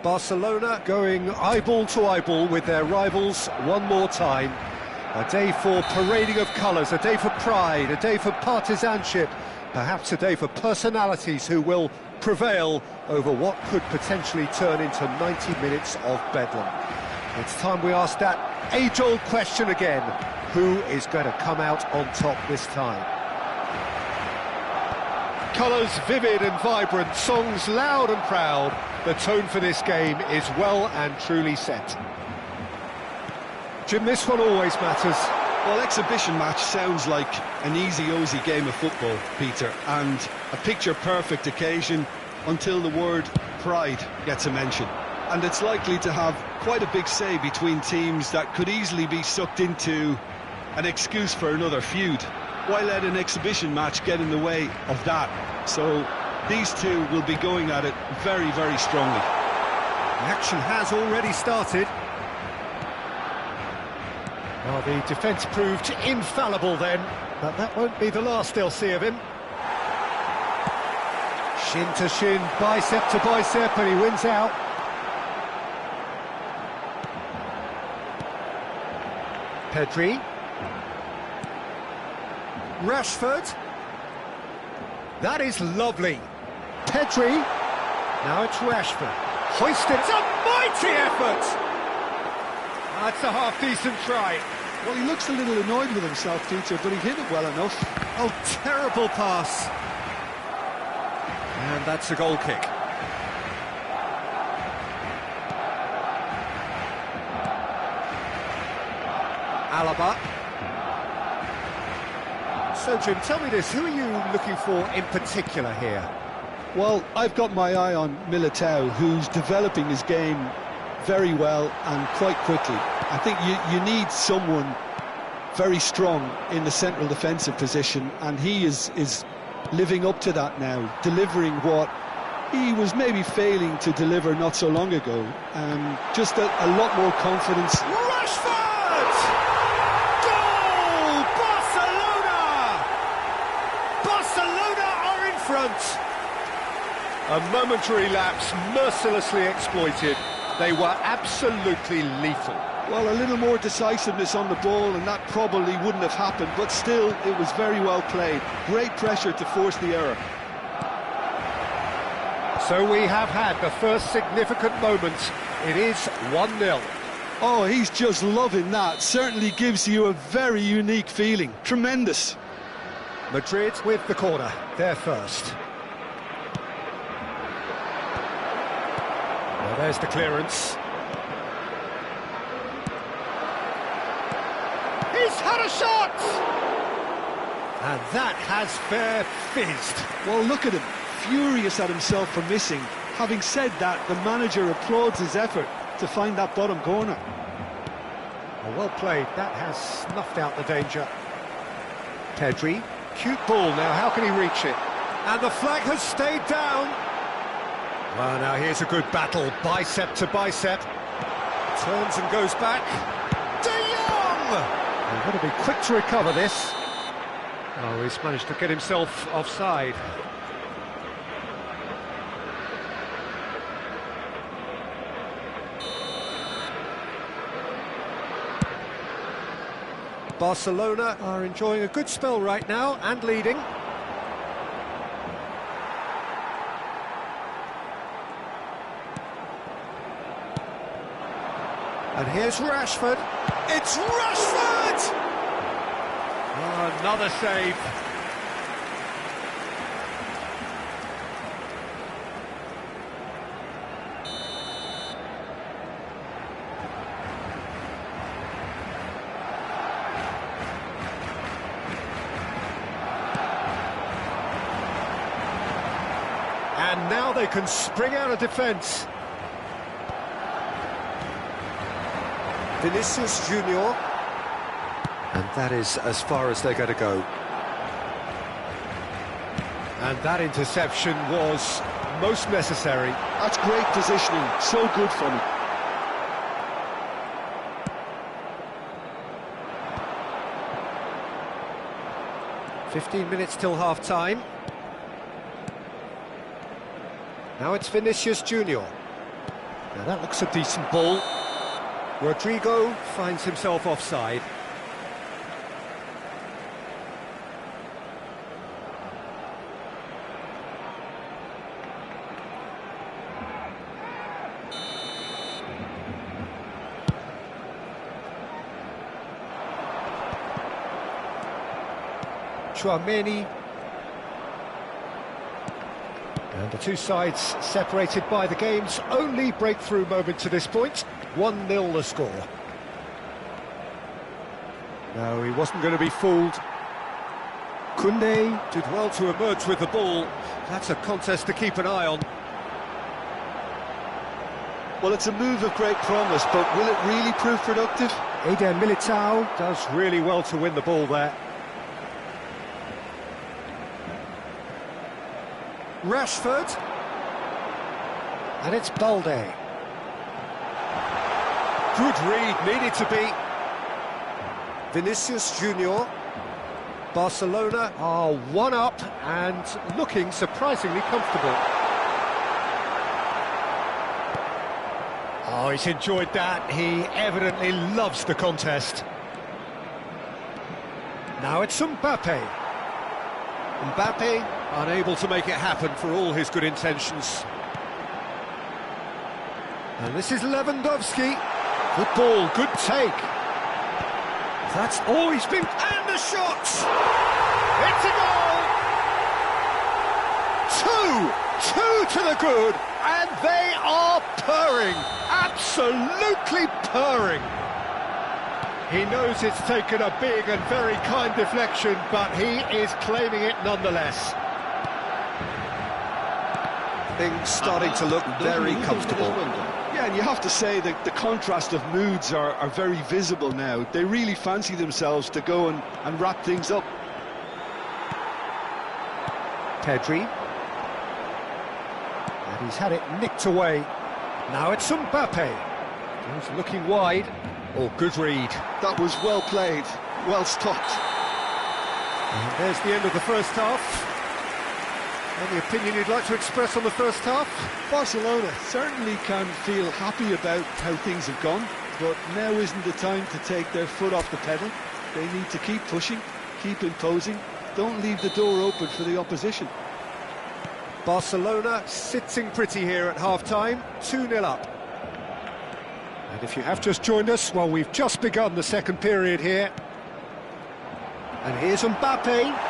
Barcelona going eyeball to eyeball with their rivals one more time. A day for parading of colours, a day for pride, a day for partisanship, perhaps a day for personalities who will prevail over what could potentially turn into 90 minutes of bedlam. It's time we ask that age-old question again: who is going to come out on top this time? Colours vivid and vibrant, songs loud and proud. The tone for this game is well and truly set. Jim, this one always matters. Well, exhibition match sounds like an easy-ozy game of football, Peter, and a picture-perfect occasion until the word pride gets a mention. And it's likely to have quite a big say between teams that could easily be sucked into an excuse for another feud. Why let an exhibition match get in the way of that? So these two will be going at it very, very strongly. The action has already started. Well, the defence proved infallible then, but that won't be the last they'll see of him. Shin to shin, bicep to bicep, and he wins out. Pedri. Rashford. That is lovely. Pedri. Now it's Rashford. Hoisted. It's a mighty effort! That's a half-decent try. Well, he looks a little annoyed with himself, Peter, but he hit it well enough. Oh, terrible pass. And that's a goal kick. Adalah. So, Jim, tell me this, who are you looking for in particular here? Well, I've got my eye on Militao, who's developing his game very well and quite quickly. I think you need someone very strong in the central defensive position, and he is living up to that now, delivering what he was maybe failing to deliver not so long ago. Just a lot more confidence. Rashford! Goal! Barcelona! Barcelona are in front! A momentary lapse mercilessly exploited. They were absolutely lethal. Well, a little more decisiveness on the ball and that probably wouldn't have happened, but still, it was very well played. Great pressure to force the error. So we have had the first significant moment. It is 1-0. Oh, he's just loving that. Certainly gives you a very unique feeling. Tremendous. Madrid with the corner. They're first. Well, there's the clearance. He's had a shot! And that has fair fizzed. Well, look at him, furious at himself for missing. Having said that, the manager applauds his effort to find that bottom corner. Well played, that has snuffed out the danger. Pedri, cute ball now, how can he reach it? And the flag has stayed down. Well, now here's a good battle, bicep to bicep. Turns and goes back. De Jong! He's got to be quick to recover this. Oh, he's managed to get himself offside. Barcelona are enjoying a good spell right now and leading. And here's Rashford. It's Rashford! Oh, another save. And now they can spring out of defence. Vinicius Junior, and that is as far as they're going to go. And that interception was most necessary. That's great positioning, so good from him. "15 minutes till half-time. Now it's Vinicius Junior. Now that looks a decent ball. Rodrigo finds himself offside. Chouameni. And the two sides separated by the game's only breakthrough moment to this point. 1-0 the score. No, he wasn't going to be fooled. Koundé did well to emerge with the ball. That's a contest to keep an eye on. Well, it's a move of great promise, but will it really prove productive? Eder Militao does really well to win the ball there. Rashford, and it's Balde. Good read, needed to be. Vinicius Junior. Barcelona are one up and looking surprisingly comfortable. Oh, he's enjoyed that. He evidently loves the contest. Now it's Mbappe. Mbappe unable to make it happen for all his good intentions. And this is Lewandowski. Good ball, good take. That's all he's been... And the shot! It's a goal! Two to the good, and they are purring. Absolutely purring. He knows it's taken a big and very kind deflection, but he is claiming it nonetheless. Things starting to look very comfortable. Yeah, and you have to say that the contrast of moods are very visible now. They really fancy themselves to go and wrap things up. Pedri. And he's had it nicked away. Now it's Mbappe. He's looking wide. Oh, good read. That was well played, well stopped. And there's the end of the first half. Any opinion you'd like to express on the first half? Barcelona certainly can feel happy about how things have gone, but now isn't the time to take their foot off the pedal. They need to keep pushing, keep imposing, don't leave the door open for the opposition. Barcelona sitting pretty here at half-time, 2-0 up. And if you have just joined us, well, we've just begun the second period here. And here's Mbappe.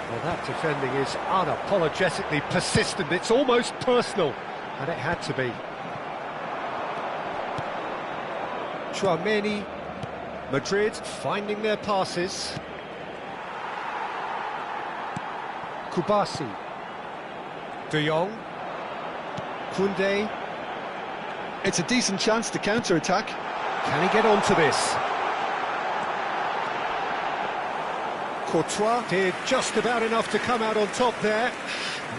Well, that defending is unapologetically persistent. It's almost personal, and it had to be. Chouameni. Madrid finding their passes. Kubasi. De Jong. Koundé. It's a decent chance to counter-attack. Can he get onto this? Courtois did just about enough to come out on top there.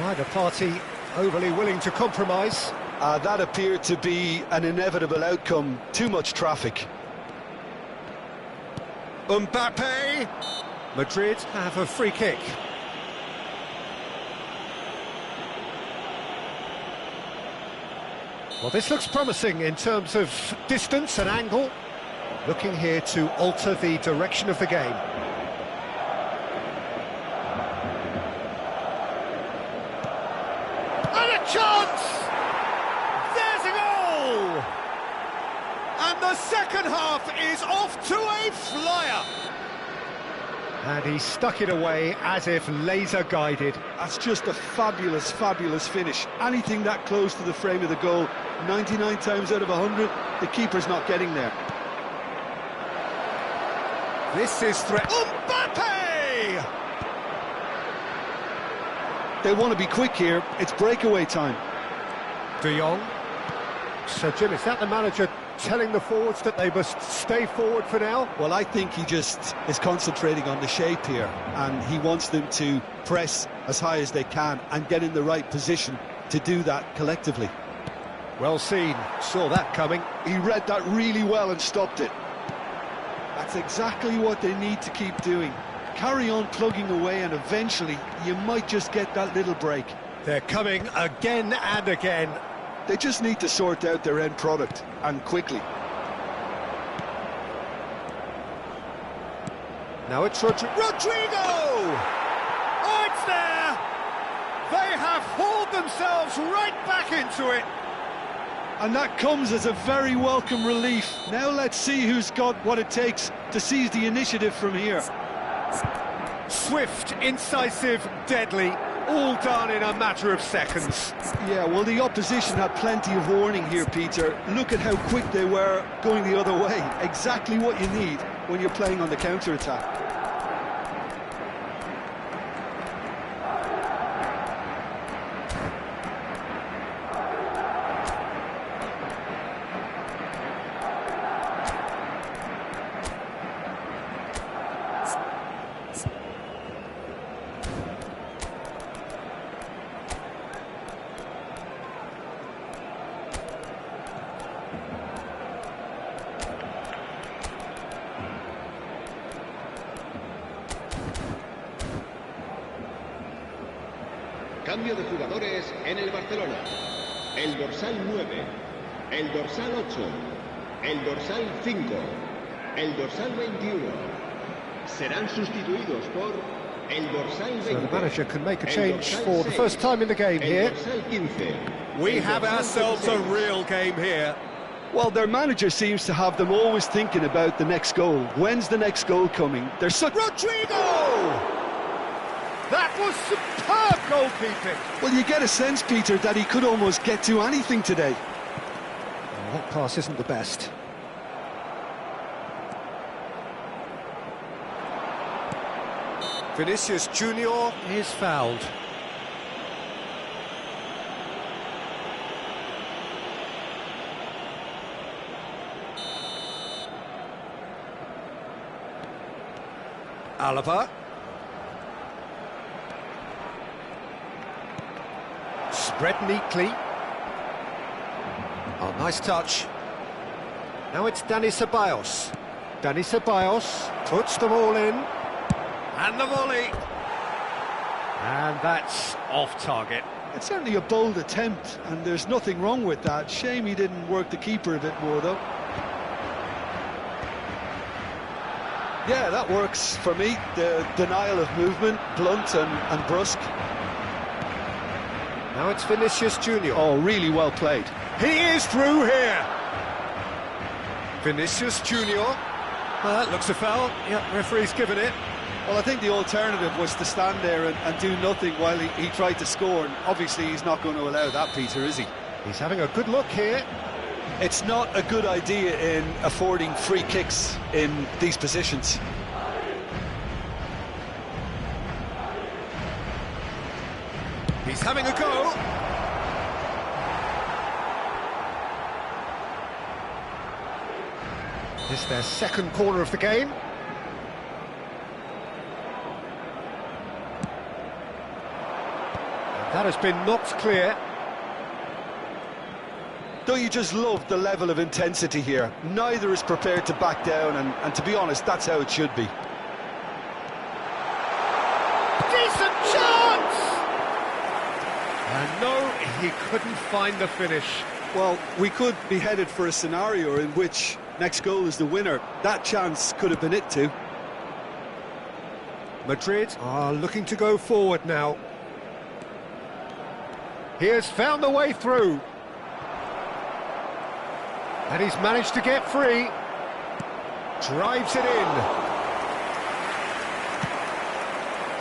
Neither party overly willing to compromise. That appeared to be an inevitable outcome. Too much traffic. Mbappe. Madrid have a free kick. Well, this looks promising in terms of distance and angle. Looking here to alter the direction of the game. And a chance! There's a goal! And the second half is off to a flyer. And he stuck it away as if laser-guided. That's just a fabulous, fabulous finish. Anything that close to the frame of the goal, 99 times out of 100, the keeper's not getting there. This is threat. Mbappe! They want to be quick here. It's breakaway time. De Jong. So, Jim, is that the manager telling the forwards that they must stay forward for now? Well, I think he just is concentrating on the shape here, and he wants them to press as high as they can and get in the right position to do that collectively. Well seen, saw that coming. He read that really well and stopped it. That's exactly what they need to keep doing. Carry on plugging away, and eventually you might just get that little break. They're coming again and again. They just need to sort out their end product, and quickly. Now it's Rodrigo! Oh, it's there! They have hauled themselves right back into it. And that comes as a very welcome relief. Now let's see who's got what it takes to seize the initiative from here. Swift, incisive, deadly, all done in a matter of seconds. Yeah, well, the opposition had plenty of warning here, Peter. Look at how quick they were going the other way. Exactly what you need when you're playing on the counter-attack. Cambio de jugadores en el Barcelona. El dorsal 9, el dorsal 8, el dorsal 5, el dorsal 21. Serán sustituidos por el dorsal 20. So the manager can make a change for the first time in the game here. We have ourselves a real game here. Well, their manager seems to have them always thinking about the next goal. When's the next goal coming? They're such... Rodrigo! That was superb goalkeeping. Well, you get a sense, Peter, that he could almost get to anything today. Well, that pass isn't the best. Vinicius Junior is fouled. Alaba. Spread neatly. Oh, nice touch. Now it's Dani Ceballos. Dani Ceballos puts them all in. And the volley. And that's off target. It's certainly a bold attempt, and there's nothing wrong with that. Shame he didn't work the keeper a bit more, though. Yeah, that works for me. The denial of movement, blunt and brusque. Now it's Vinicius Junior. Oh, really well played. He is through here. Vinicius Junior. That looks a foul. Yeah, referee's given it. Well, I think the alternative was to stand there and do nothing while he tried to score. And obviously, he's not going to allow that, Peter, is he? He's having a good look here. It's not a good idea in affording free kicks in these positions. He's having a go. This is their second corner of the game. And that has been knocked clear. Don't you just love the level of intensity here? Neither is prepared to back down, and to be honest, that's how it should be. Decent chance! And no, he couldn't find the finish. Well, we could be headed for a scenario in which next goal is the winner. That chance could have been it too. Madrid are looking to go forward now. He has found the way through. And he's managed to get free. Drives it in.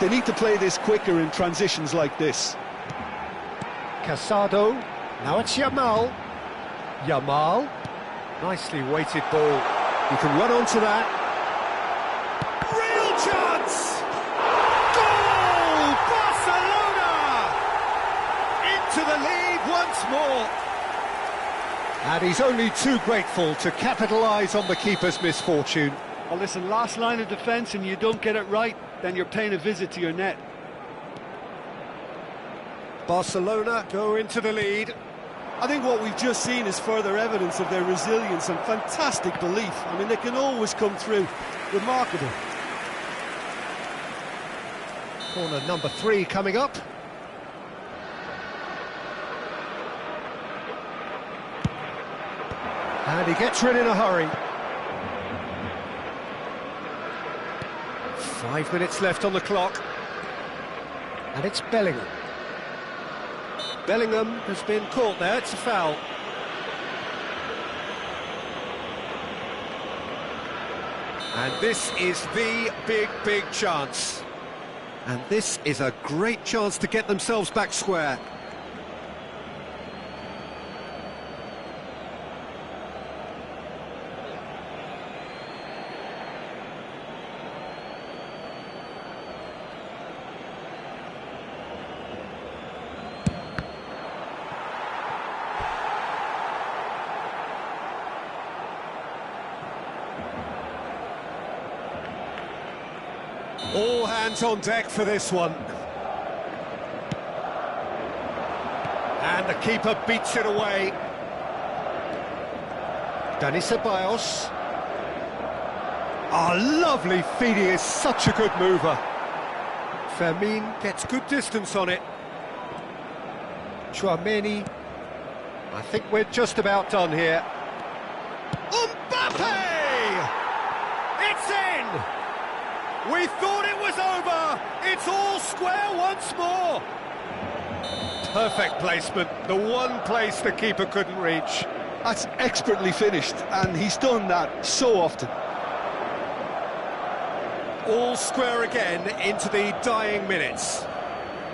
They need to play this quicker in transitions like this. Casado. Now it's Yamal. Yamal. Nicely weighted ball. You can run onto that. Real chance! Goal! Barcelona! Into the lead once more. And he's only too grateful to capitalise on the keeper's misfortune. Well, listen, last line of defence and you don't get it right, then you're paying a visit to your net. Barcelona go into the lead. I think what we've just seen is further evidence of their resilience and fantastic belief. I mean, they can always come through. Remarkable. Corner number 3 coming up. And he gets rid in a hurry. 5 minutes left on the clock. And it's Bellingham. Bellingham has been caught there, it's a foul. And this is the big chance. And this is a great chance to get themselves back square. All hands on deck for this one. And the keeper beats it away. Dani Ceballos. Lovely feed, he is such a good mover. Fermin gets good distance on it. Tchouameni. I think we're just about done here. Mbappe! It's in! We thought it was over! It's all square once more! Perfect placement, the one place the keeper couldn't reach. That's expertly finished, and he's done that so often. All square again into the dying minutes.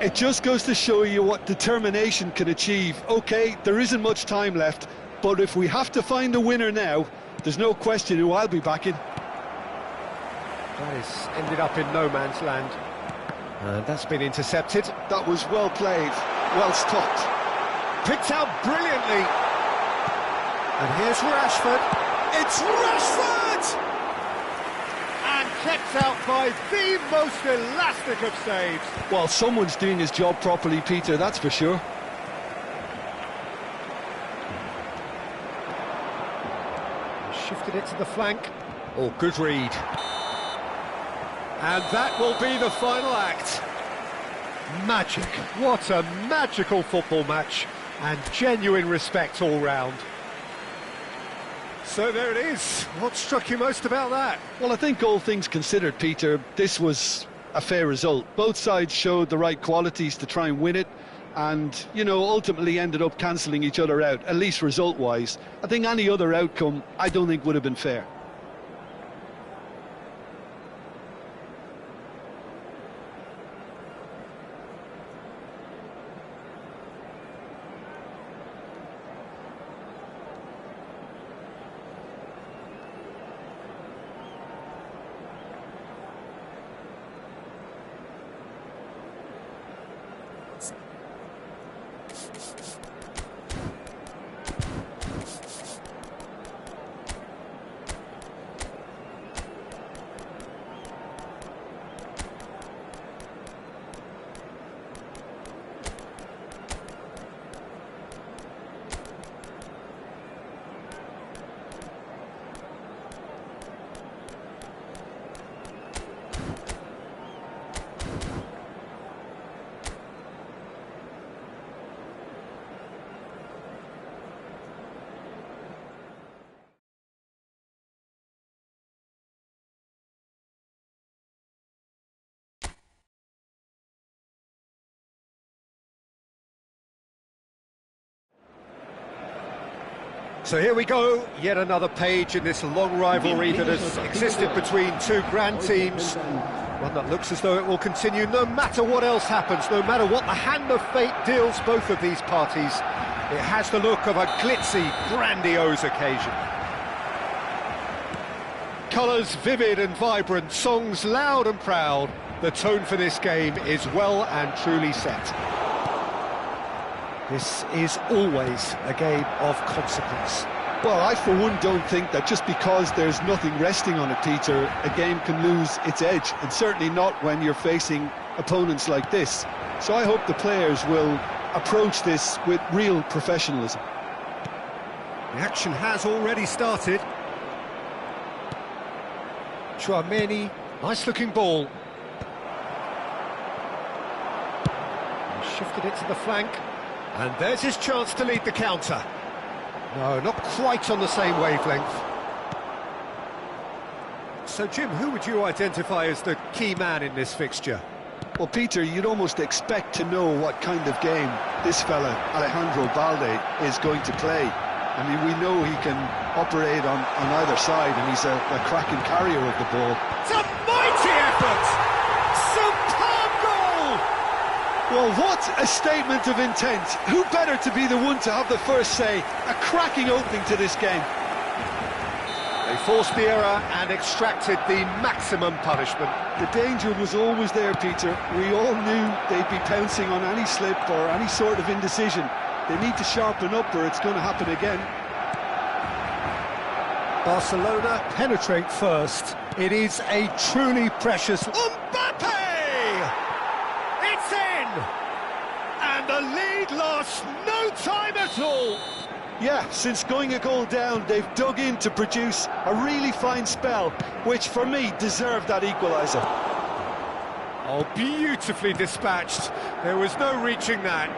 It just goes to show you what determination can achieve. OK, there isn't much time left, but if we have to find a winner now, there's no question who I'll be backing. That has ended up in no man's land. And that's been intercepted. That was well played, well stopped. Picked out brilliantly. And here's Rashford. It's Rashford! And kept out by the most elastic of saves. Well, someone's doing his job properly, Peter, that's for sure. Shifted it to the flank. Oh, good read. And that will be the final act. Magic. What a magical football match. And genuine respect all round. So there it is. What struck you most about that? Well, I think all things considered, Peter, this was a fair result. Both sides showed the right qualities to try and win it. And, you know, ultimately ended up cancelling each other out, at least result-wise. I think any other outcome, I don't think would have been fair. So here we go, yet another page in this long rivalry that has existed between two grand teams. One that looks as though it will continue no matter what else happens, no matter what the hand of fate deals both of these parties. It has the look of a glitzy, grandiose occasion. Colours vivid and vibrant, songs loud and proud. The tone for this game is well and truly set. This is always a game of consequence. Well, I for one don't think that just because there's nothing resting on it, Peter, a game can lose its edge, and certainly not when you're facing opponents like this. So I hope the players will approach this with real professionalism. The action has already started. Tchouameni, nice looking ball. Shifted it to the flank. And there's his chance to lead the counter. No, not quite on the same wavelength. So, Jim, who would you identify as the key man in this fixture? Well, Peter, you'd almost expect to know what kind of game this fella, Alejandro Balde, is going to play. I mean, we know he can operate on either side, and he's a cracking carrier of the ball. It's a mighty effort! Superb goal! Well, what a statement of intent. Who better to be the one to have the first say? A cracking opening to this game. They forced the error and extracted the maximum punishment. The danger was always there, Peter. We all knew they'd be pouncing on any slip or any sort of indecision. They need to sharpen up or it's going to happen again. Barcelona penetrate first. It is a truly precious... Mbappe! It's in! And the lead lost no time at all. Yeah, since going a goal down, they've dug in to produce a really fine spell, which for me deserved that equaliser. Oh, beautifully dispatched. There was no reaching that.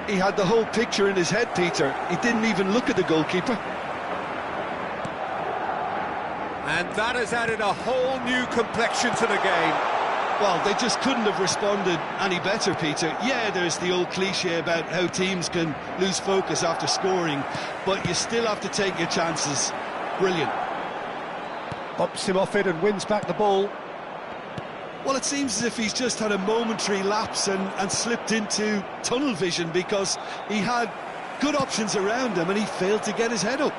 He had the whole picture in his head, Peter. He didn't even look at the goalkeeper. And that has added a whole new complexion to the game. Well, they just couldn't have responded any better, Peter. Yeah, there's the old cliche about how teams can lose focus after scoring, but you still have to take your chances. Brilliant. Bumps him off it and wins back the ball. Well, it seems as if he's just had a momentary lapse and slipped into tunnel vision because he had good options around him and he failed to get his head up.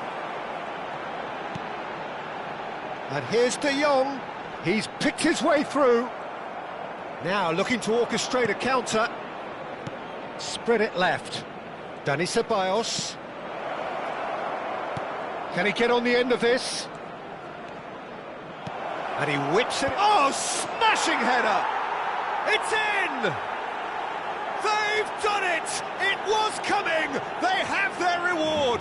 And here's De Jong. He's picked his way through. Now looking to orchestrate a counter. Spread it left. Dani Ceballos. Can he get on the end of this? And he whips it. Oh, smashing header! It's in! They've done it! It was coming! They have their reward!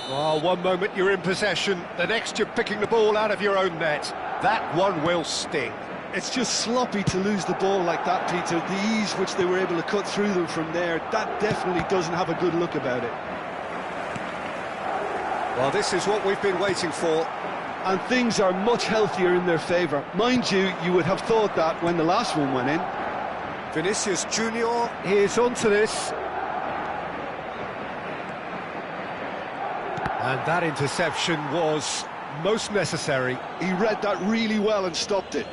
Oh, one moment you're in possession, the next you're picking the ball out of your own net. That one will sting. It's just sloppy to lose the ball like that, Peter. The ease which they were able to cut through them from there, that definitely doesn't have a good look about it. Well, this is what we've been waiting for. And things are much healthier in their favour. Mind you, you would have thought that when the last one went in. Vinicius Junior is onto this. And that interception was most necessary. He read that really well and stopped it.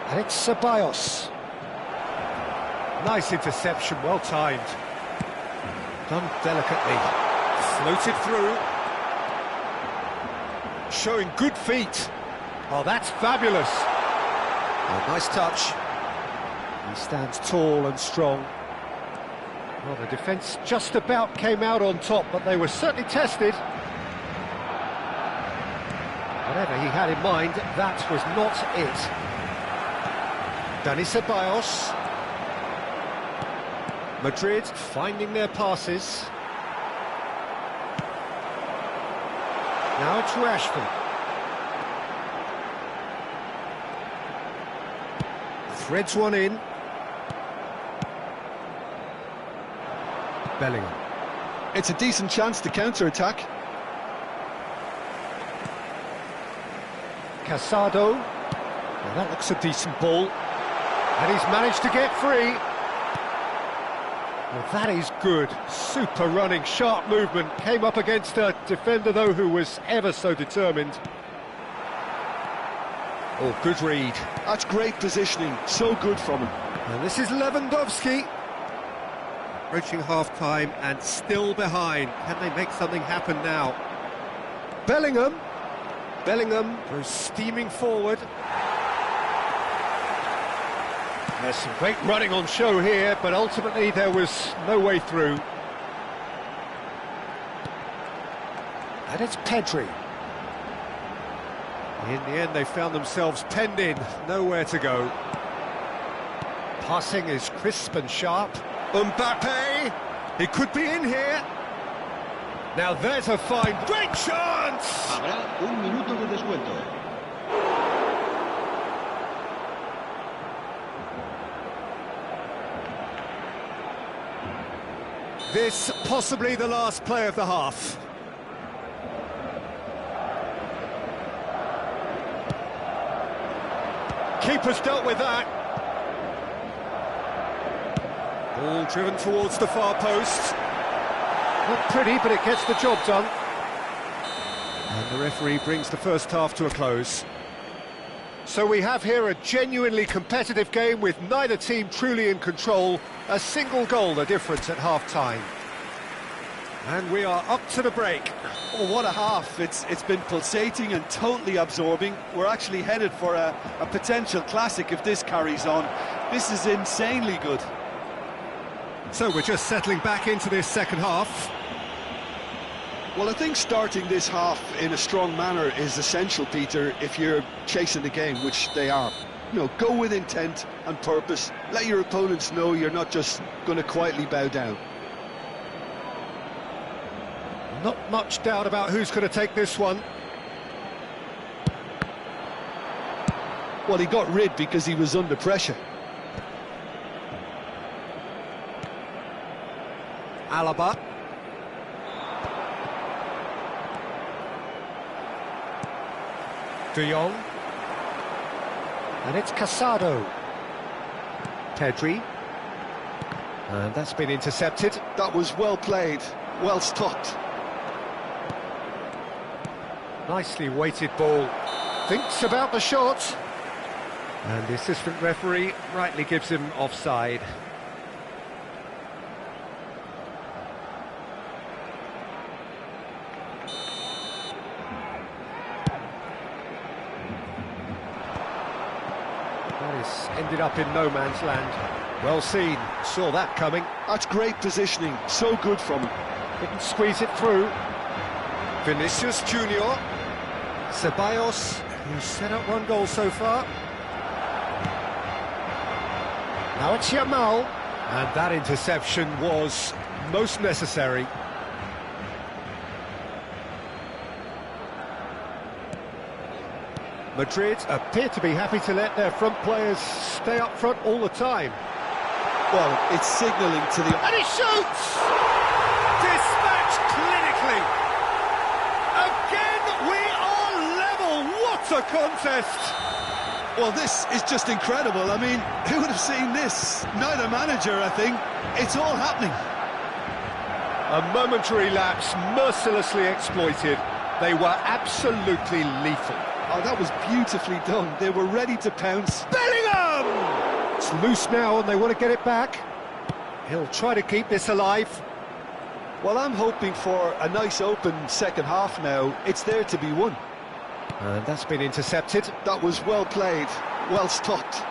And it's Ceballos. Nice interception, well timed. Done delicately. Floated through. Showing good feet. Oh, that's fabulous. Oh, nice touch. He stands tall and strong. Well, the defence just about came out on top, but they were certainly tested. Whatever he had in mind, that was not it. Dani Ceballos. Madrid finding their passes. Now it's Rashford. Threads one in. Bellingham. It's a decent chance to counter-attack. Casado. Well, that looks a decent ball. And he's managed to get free. Well, that is good. Super running, sharp movement. Came up against a defender, though, who was ever so determined. Oh, good read. That's great positioning. So good from him. And this is Lewandowski. Approaching half-time and still behind. Can they make something happen now? Bellingham. Bellingham goes steaming forward. There's some great running on show here, but ultimately there was no way through. And it's Pedri. In the end, they found themselves penned in, nowhere to go. Passing is crisp and sharp. Mbappe! He could be in here. Now there's a fine, great chance! Habrá un minuto de descuento. This possibly the last play of the half. Keeper's dealt with that. Ball driven towards the far post. Not pretty, but it gets the job done. And the referee brings the first half to a close. So we have here a genuinely competitive game with neither team truly in control. A single goal the difference at half-time. And we are up to the break. Oh, what a half. It's been pulsating and totally absorbing. We're actually headed for a potential classic if this carries on. This is insanely good. So we're just settling back into this second half. Well, I think starting this half in a strong manner is essential, Peter, if you're chasing the game, which they are. You know, go with intent and purpose. Let your opponents know you're not just going to quietly bow down. Not much doubt about who's going to take this one. Well, he got rid because he was under pressure. Alaba. De Jong. And it's Casado. Pedri. And that's been intercepted. That was well played, well stopped. Nicely weighted ball. Thinks about the shot. And the assistant referee rightly gives him offside. Ended up in no man's land. Well seen, saw that coming. That's great positioning, so good from him. Couldn't squeeze it through. Vinicius Junior. Ceballos, who's set up one goal so far. Now it's Yamal. And that interception was most necessary. Madrid appear to be happy to let their front players stay up front all the time. Well, it's signalling to the... And he shoots! Dispatched clinically! Again, we are level! What a contest! Well, this is just incredible. I mean, who would have seen this? Neither manager, I think. It's all happening. A momentary lapse mercilessly exploited. They were absolutely lethal. Oh, that was beautifully done. They were ready to pounce. Bellingham! It's loose now and they want to get it back. He'll try to keep this alive. Well, I'm hoping for a nice open second half now. It's there to be won. And that's been intercepted. That was well played, well stopped.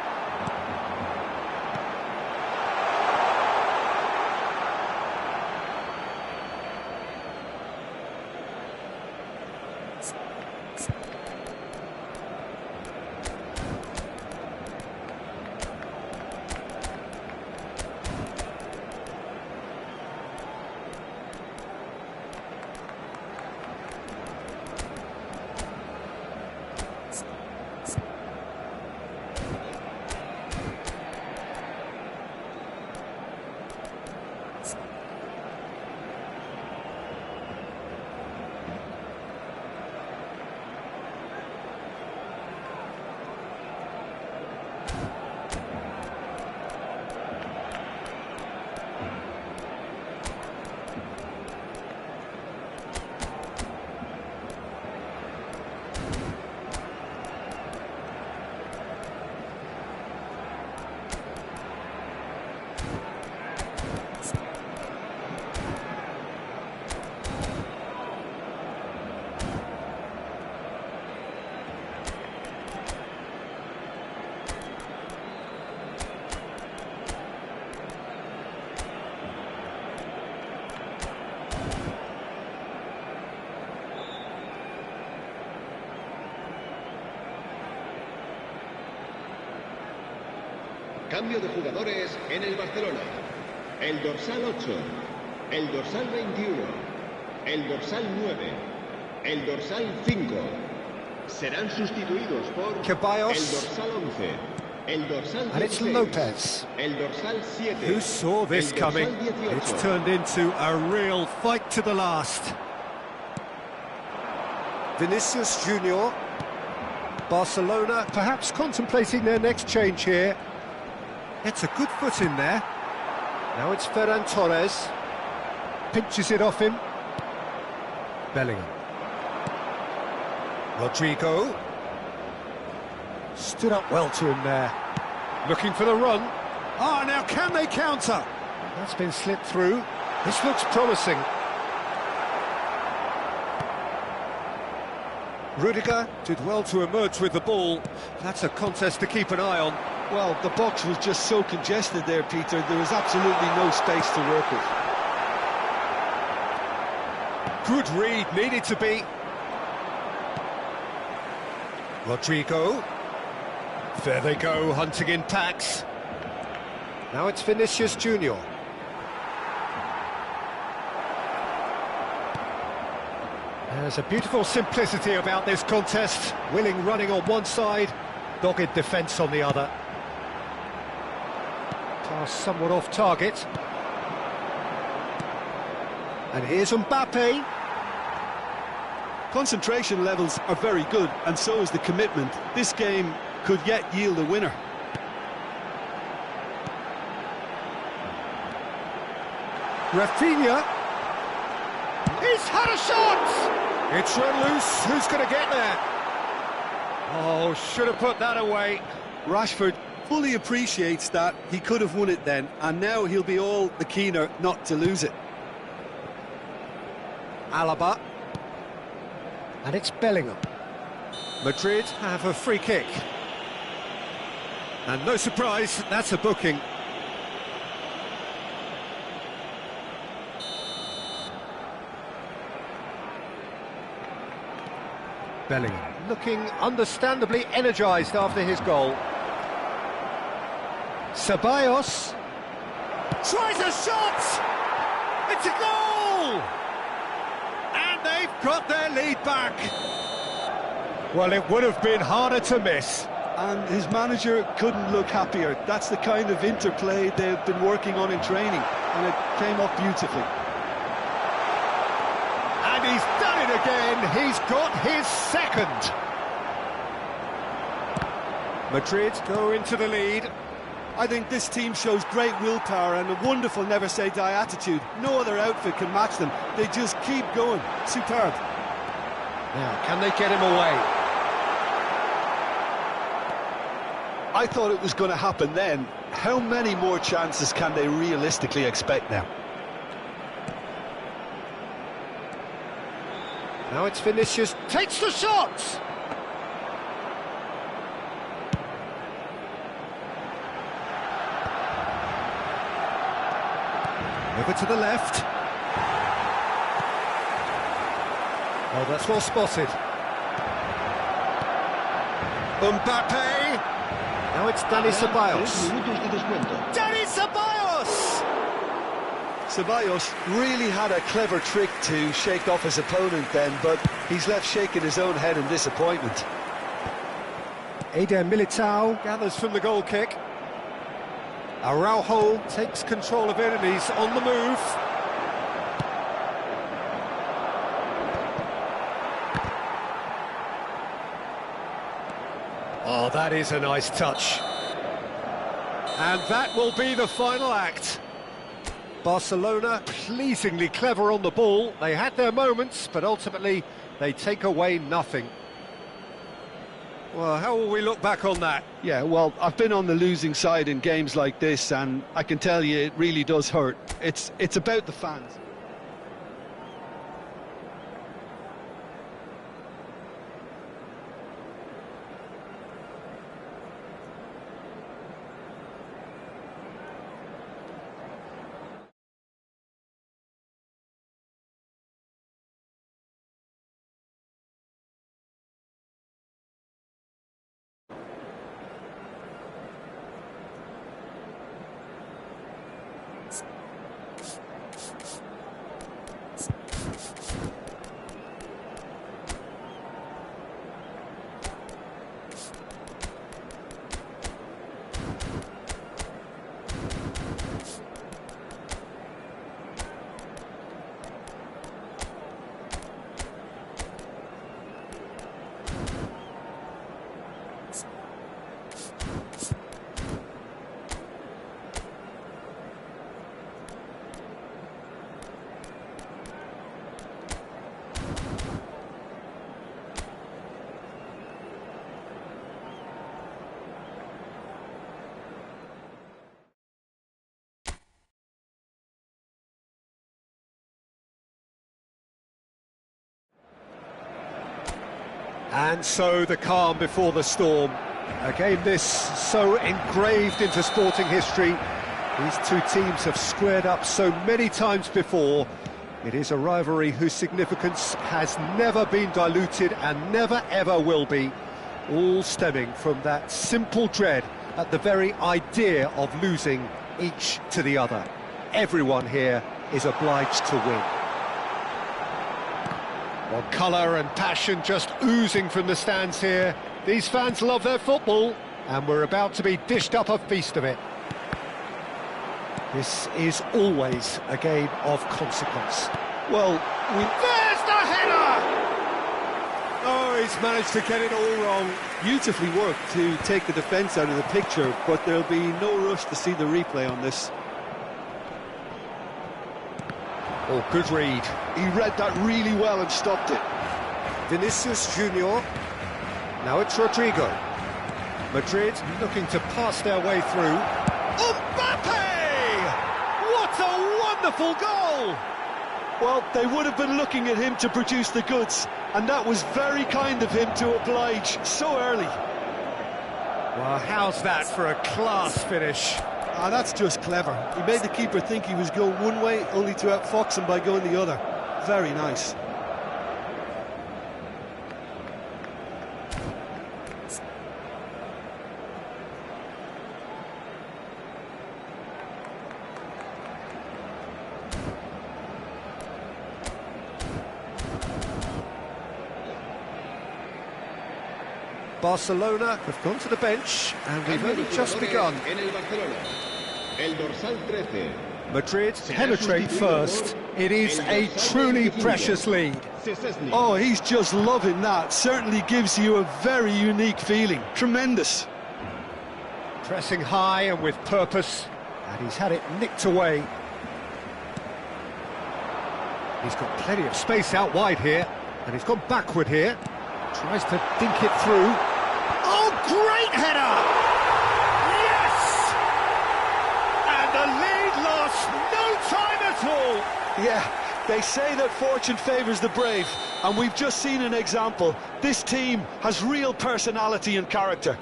Cambio de jugadores en el Barcelona. El dorsal 8, el dorsal 21, el dorsal 9, el dorsal 5. Serán sustituidos por Ceballos. el dorsal 11, el dorsal And it's 16, Lopez. el dorsal 7, Who saw this el dorsal coming? 18. It's turned into a real fight to the last. Vinicius Junior. Barcelona perhaps contemplating their next change here. It's a good foot in there. Now it's Ferran Torres. Pinches it off him. Bellingham. Rodrigo. Stood up well to him there. Looking for the run. Ah, now can they counter? That's been slipped through. This looks promising. Rudiger did well to emerge with the ball. That's a contest to keep an eye on. Well, the box was just so congested there, Peter. There was absolutely no space to work with. Good read, needed to be. Rodrigo. There they go, hunting in packs. Now it's Vinicius Junior. There's a beautiful simplicity about this contest. Willing running on one side, dogged defence on the other. Pass somewhat off target. And here's Mbappe. Concentration levels are very good, and so is the commitment. This game could yet yield a winner. Rafinha. He's had a shot! It's run loose. Who's going to get there? Oh, should have put that away. Rashford fully appreciates that he could have won it then, and now he'll be all the keener not to lose it. Alaba. And it's Bellingham. Madrid have a free kick. And no surprise, that's a booking. Bellingham looking understandably energised after his goal. Ceballos tries a shot! It's a goal! And they've got their lead back. Well, it would have been harder to miss. And his manager couldn't look happier. That's the kind of interplay they've been working on in training, and it came off beautifully. And he's done it again. He's got his second. Madrid go into the lead. I think this team shows great willpower and a wonderful never-say-die attitude. No other outfit can match them. They just keep going. Superb. Now, can they get him away? I thought it was going to happen then. How many more chances can they realistically expect now? Now it's Vinicius, takes the shot! Over to the left. Oh, that's well spotted. Mbappe! Now it's Dani Ceballos. Dani Ceballos! Ceballos really had a clever trick to shake off his opponent then, but he's left shaking his own head in disappointment. Eder Militao gathers from the goal kick. Araujo takes control of it and he's on the move. Oh, that is a nice touch. And that will be the final act. Barcelona pleasingly clever on the ball. They had their moments, but ultimately they take away nothing. Well, how will we look back on that? Yeah, well, I've been on the losing side in games like this, and I can tell you it really does hurt. It's about the fans. And so the calm before the storm. A game this so engraved into sporting history. These two teams have squared up so many times before. It is a rivalry whose significance has never been diluted and never ever will be. All stemming from that simple dread at the very idea of losing each to the other. Everyone here is obliged to win. Well, colour and passion just oozing from the stands here. These fans love their football, and we're about to be dished up a feast of it. This is always a game of consequence. Well, There's the header! Oh, he's managed to get it all wrong. beautifully worked to take the defence out of the picture, but there'll be no rush to see the replay on this. Oh, good read. He read that really well and stopped it. Vinicius Junior. Now it's Rodrigo. Madrid looking to pass their way through. Mbappe! What a wonderful goal! Well, they would have been looking at him to produce the goods, and that was very kind of him to oblige so early. Well, how's that for a class finish? Ah, that's just clever. He made the keeper think he was going one way, only to outfox him by going the other. Very nice. Barcelona have gone to the bench, and we've only just begun. Madrid penetrate first. It is a truly precious lead. Oh, he's just loving that. Certainly gives you a very unique feeling. Tremendous. Pressing high and with purpose, and he's had it nicked away. He's got plenty of space out wide here, and he's gone backward here. Tries to dink it through. Oh, great header! Yes! And the lead lost no time at all. Yeah, they say that fortune favours the brave, and we've just seen an example. This team has real personality and character.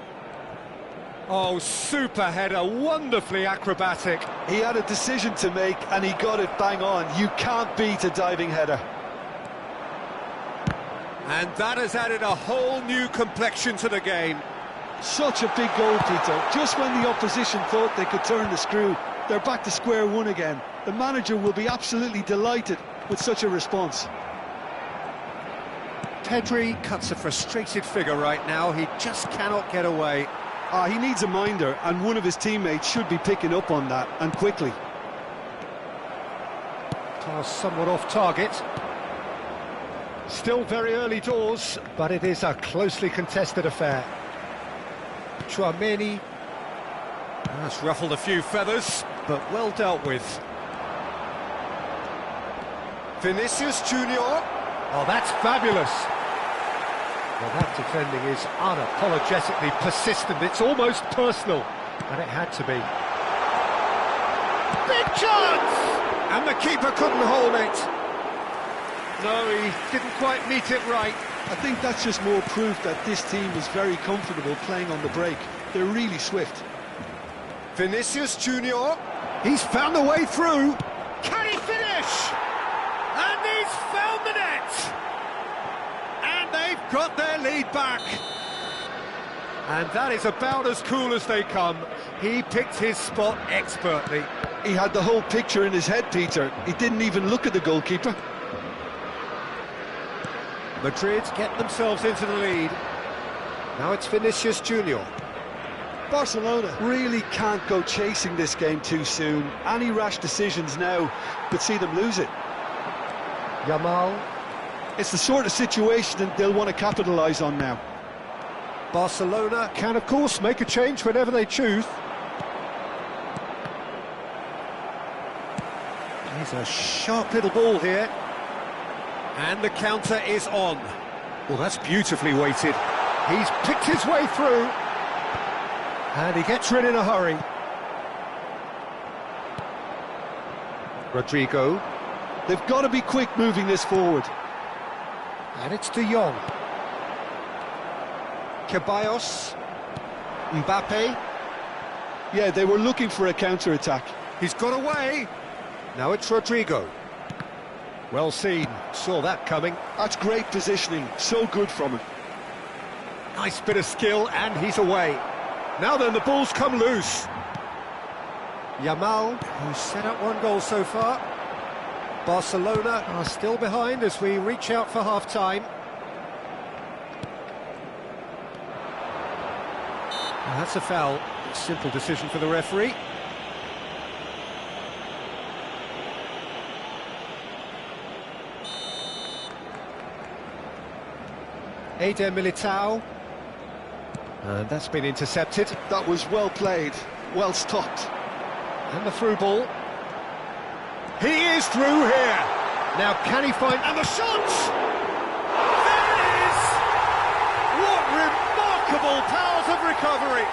Oh, super header, wonderfully acrobatic. He had a decision to make, and he got it bang on. You can't beat a diving header. And that has added a whole new complexion to the game. Such a big goal, Peter. Just when the opposition thought they could turn the screw, they're back to square one again. The manager will be absolutely delighted with such a response. Pedri cuts a frustrated figure right now. He just cannot get away. He needs a minder, and one of his teammates should be picking up on that, and quickly. Pass somewhat off target. Still very early doors, but it is a closely contested affair. Chouameni. That's ruffled a few feathers, but well dealt with. Vinicius Junior. Oh, that's fabulous. Well, that defending is unapologetically persistent. It's almost personal, and it had to be. Big chance! And the keeper couldn't hold it. No, he didn't quite meet it right. I think that's just more proof that this team is very comfortable playing on the break. They're really swift. Vinicius Junior. He's found the way through. Can he finish? And he's found the net. And they've got their lead back. And that is about as cool as they come. He picked his spot expertly. He had the whole picture in his head, Peter. He didn't even look at the goalkeeper. Madrid get themselves into the lead. Now it's Vinicius Junior. Barcelona really can't go chasing this game too soon. Any rash decisions now could see them lose it. Yamal. It's the sort of situation that they'll want to capitalise on now. Barcelona can, of course, make a change whenever they choose. Here's a sharp little ball here. And the counter is on. Well, that's beautifully weighted. He's picked his way through. And he gets rid in a hurry. Rodrigo. They've got to be quick moving this forward. And it's De Jong. Ceballos. Mbappe. Yeah, they were looking for a counter-attack. He's got away. Now it's Rodrigo. Well seen. Saw that coming. That's great positioning. So good from him. Nice bit of skill, and he's away. Now then, the ball's come loose. Yamal, who's set up one goal so far. Barcelona are still behind as we reach out for half-time. Well, that's a foul. Simple decision for the referee. Eder Militao. And that's been intercepted. That was well played, well stopped. And the through ball. He is through here. Now can he find... And the shot! There it is! What remarkable powers of recovery!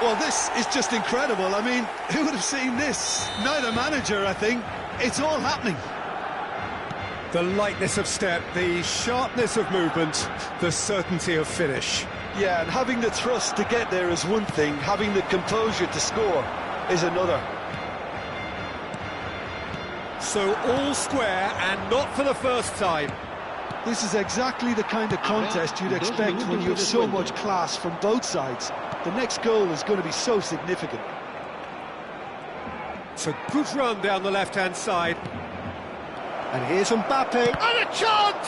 Well, this is just incredible. I mean, who would have seen this? Neither manager, I think. It's all happening. The lightness of step, the sharpness of movement, the certainty of finish. Yeah, and having the thrust to get there is one thing, having the composure to score is another. So all square, and not for the first time. This is exactly the kind of contest you'd expect when you have so much class from both sides. The next goal is going to be so significant. It's a good run down the left-hand side. And here's Mbappe, and a chance!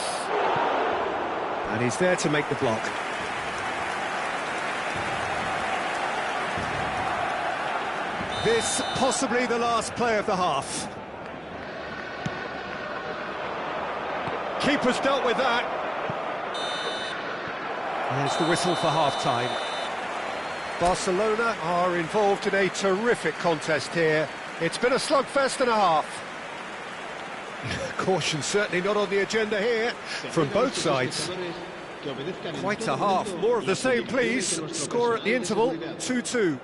And he's there to make the block. This possibly the last play of the half. Keeper's dealt with that. There's the whistle for half-time. Barcelona are involved in a terrific contest here. It's been a slugfest and a half. Caution certainly not on the agenda here from both sides. Quite a half. More of the same, please. Score at the interval, 2-2.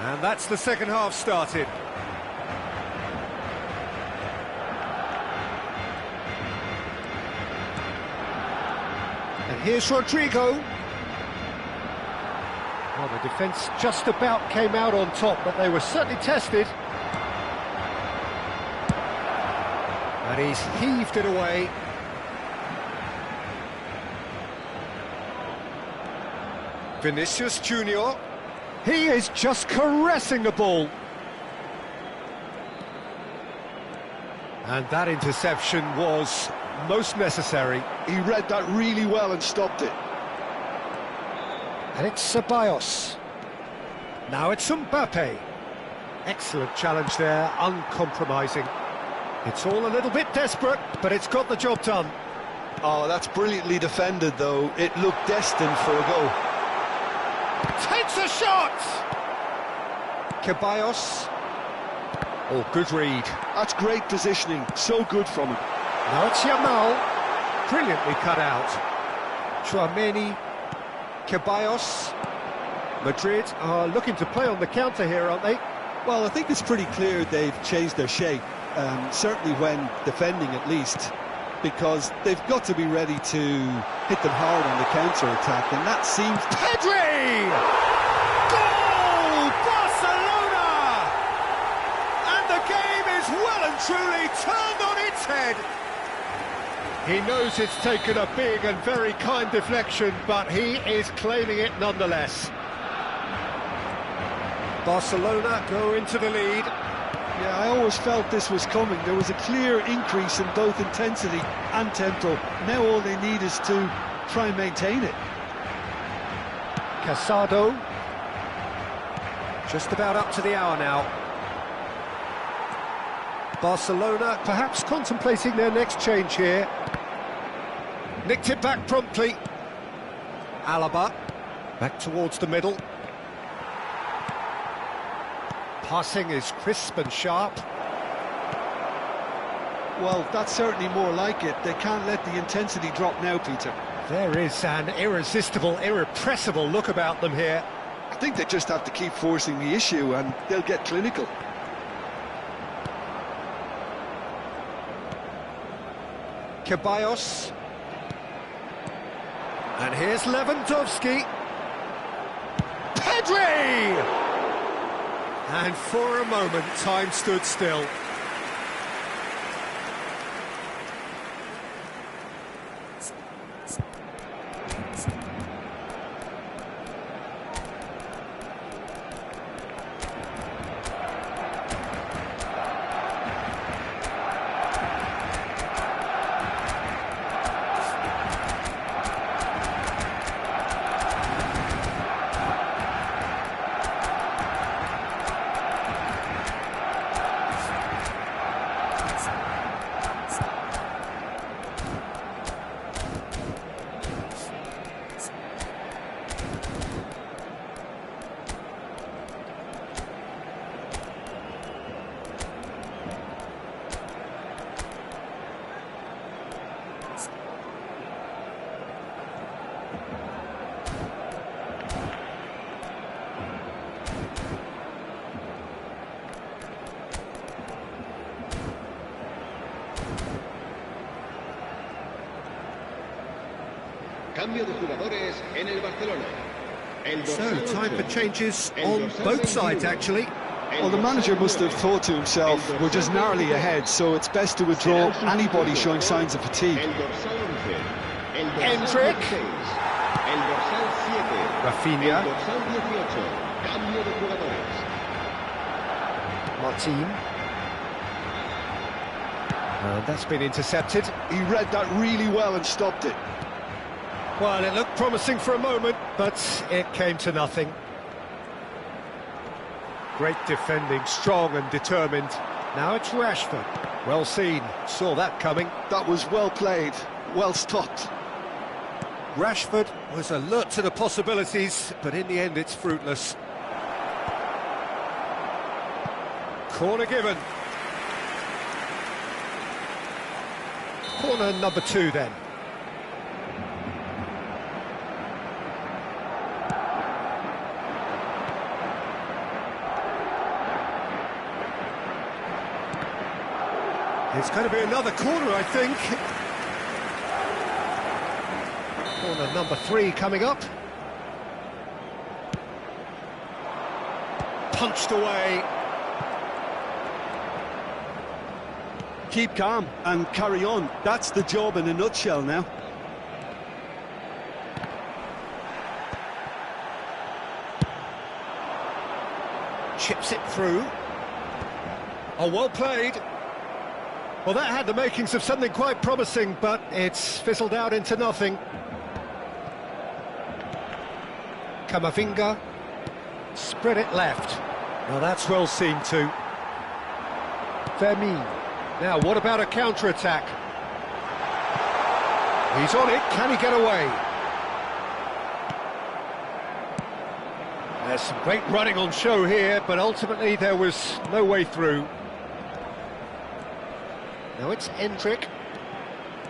And that's the second half started. And here's Rodrigo. Well, the defence just about came out on top, but they were certainly tested. And he's heaved it away. Vinicius Junior. He is just caressing the ball. And that interception was most necessary. He read that really well and stopped it. And it's Ceballos. Now it's Mbappe. Excellent challenge there, uncompromising. It's all a little bit desperate, but it's got the job done. Oh, that's brilliantly defended, though. It looked destined for a goal. Takes a shot! Ceballos. Oh, good read. That's great positioning, so good from him. Now it's Yamal. Brilliantly cut out. Tchouameni. Ceballos. Madrid are looking to play on the counter here, aren't they? Well, I think it's pretty clear they've changed their shape, certainly when defending at least. because they've got to be ready to hit them hard on the counter-attack, and that seems... Pedri! Goal! Barcelona! And the game is well and truly turned on its head. He knows it's taken a big and very kind deflection, but he is claiming it nonetheless. Barcelona go into the lead. Yeah, I always felt this was coming. There was a clear increase in both intensity and tempo. Now all they need is to try and maintain it. Casado. Just about up to the hour now. Barcelona perhaps contemplating their next change here. Nicked it back promptly. Alaba. Back towards the middle. Passing is crisp and sharp. Well, that's certainly more like it. They can't let the intensity drop now, Peter. There is an irresistible, irrepressible look about them here. I think they just have to keep forcing the issue and they'll get clinical. Ceballos. And here's Lewandowski. Pedri! And for a moment, time stood still. Cambio de jugadores en el Barcelona. So, time for changes on both sides, actually. Well, the manager must have thought to himself, we're just narrowly ahead, so it's best to withdraw anybody showing signs of fatigue. Endrick. Rafinha. Martin. And that's been intercepted. He read that really well and stopped it. Well, it looked promising for a moment, but it came to nothing. Great defending, strong and determined. Now it's Rashford. Well seen, saw that coming. That was well played, well stopped. Rashford was alert to the possibilities, but in the end it's fruitless. Corner given. Corner number 2 then. It's going to be another corner, I think. Corner number 3 coming up. Punched away. Keep calm and carry on. That's the job in a nutshell now. Chips it through. Oh, well played. Well, that had the makings of something quite promising, but it's fizzled out into nothing. Camavinga. Spread it left. Now that's well seen too. Fermin. Now, what about a counter-attack? He's on it. Can he get away? There's some great running on show here, but ultimately there was no way through. Now it's Endrick.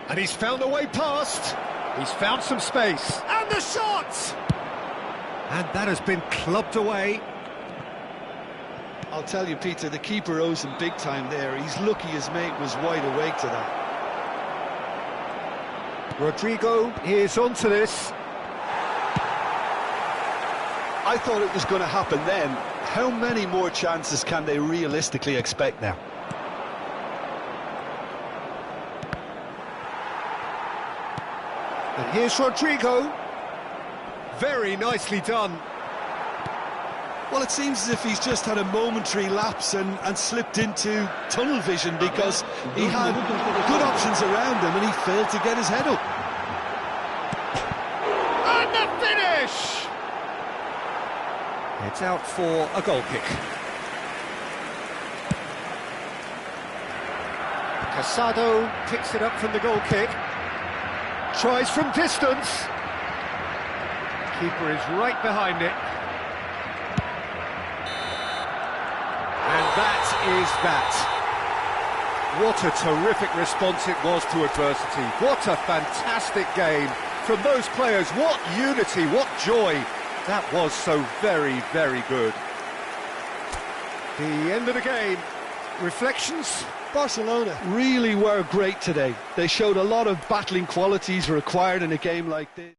And he's found a way past. He's found some space. And the shot! And that has been clubbed away. I'll tell you, Peter, the keeper owes him big time there. He's lucky his mate was wide awake to that. Rodrigo is onto this. I thought it was going to happen then. How many more chances can they realistically expect now? And here's Rodrigo. Very nicely done. Well, it seems as if he's just had a momentary lapse and slipped into tunnel vision, because he had good options around him and he failed to get his head up. And the finish! It's out for a goal kick. Casado picks it up from the goal kick. Tries from distance. Keeper is right behind it. And that is that. What a terrific response it was to adversity. What a fantastic game from those players. What unity, what joy. That was so very, very good. The end of the game. Reflections? Barcelona really were great today. They showed a lot of battling qualities required in a game like this.